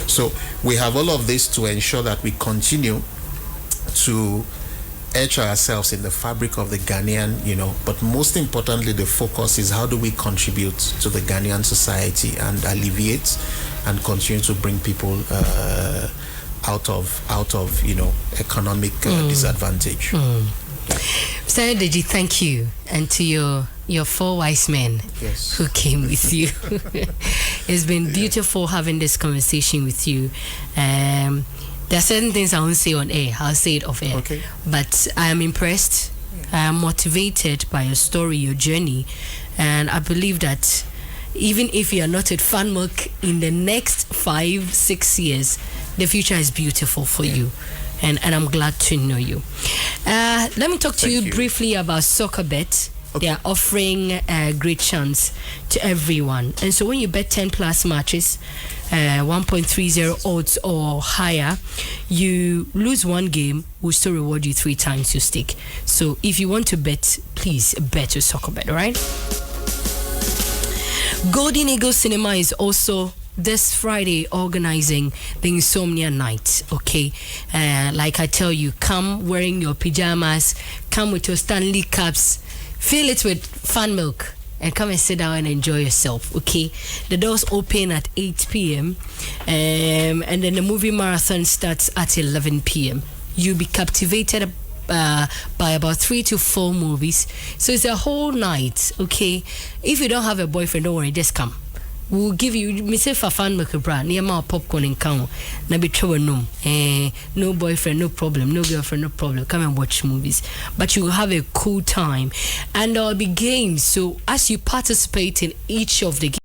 So we have all of this to ensure that we continue to etch ourselves in the fabric of the Ghanaian, but most importantly, the focus is how do we contribute to the Ghanaian society and alleviate and continue to bring people out of economic disadvantage. Mr. Ayodeji, thank you, and to your 4 wise men who came with you. It's been beautiful having this conversation with you. There are certain things I won't say on air. I'll say it off air. Okay. But I am impressed motivated by your story, your journey, and I believe that even if you are not at FanMilk in the next 5-6 years, the future is beautiful for you. And I'm glad to know you. Let me talk to you briefly about Soccer Bet. They are offering a great chance to everyone. And so when you bet 10 plus matches, 1.30 odds or higher, you lose one game, we'll still reward you 3 times your stake. So if you want to bet, please bet your Soccer Bet, all right? Golden Eagle Cinema is also this Friday organizing the Insomnia Night, okay? Like I tell you, come wearing your pajamas, come with your Stanley Cups, fill it with FanMilk, and come and sit down and enjoy yourself, okay? The doors open at 8 p.m. And then the movie marathon starts at 11 p.m. You'll be captivated by about 3 to 4 movies. So it's a whole night, okay? If you don't have a boyfriend, don't worry, just come. We'll give you, me say for FanMilk brand, near my popcorn in count. Na be trouble no boyfriend, no problem, no girlfriend, no problem. Come and watch movies. But you will have a cool time. And there'll be games. So as you participate in each of the games,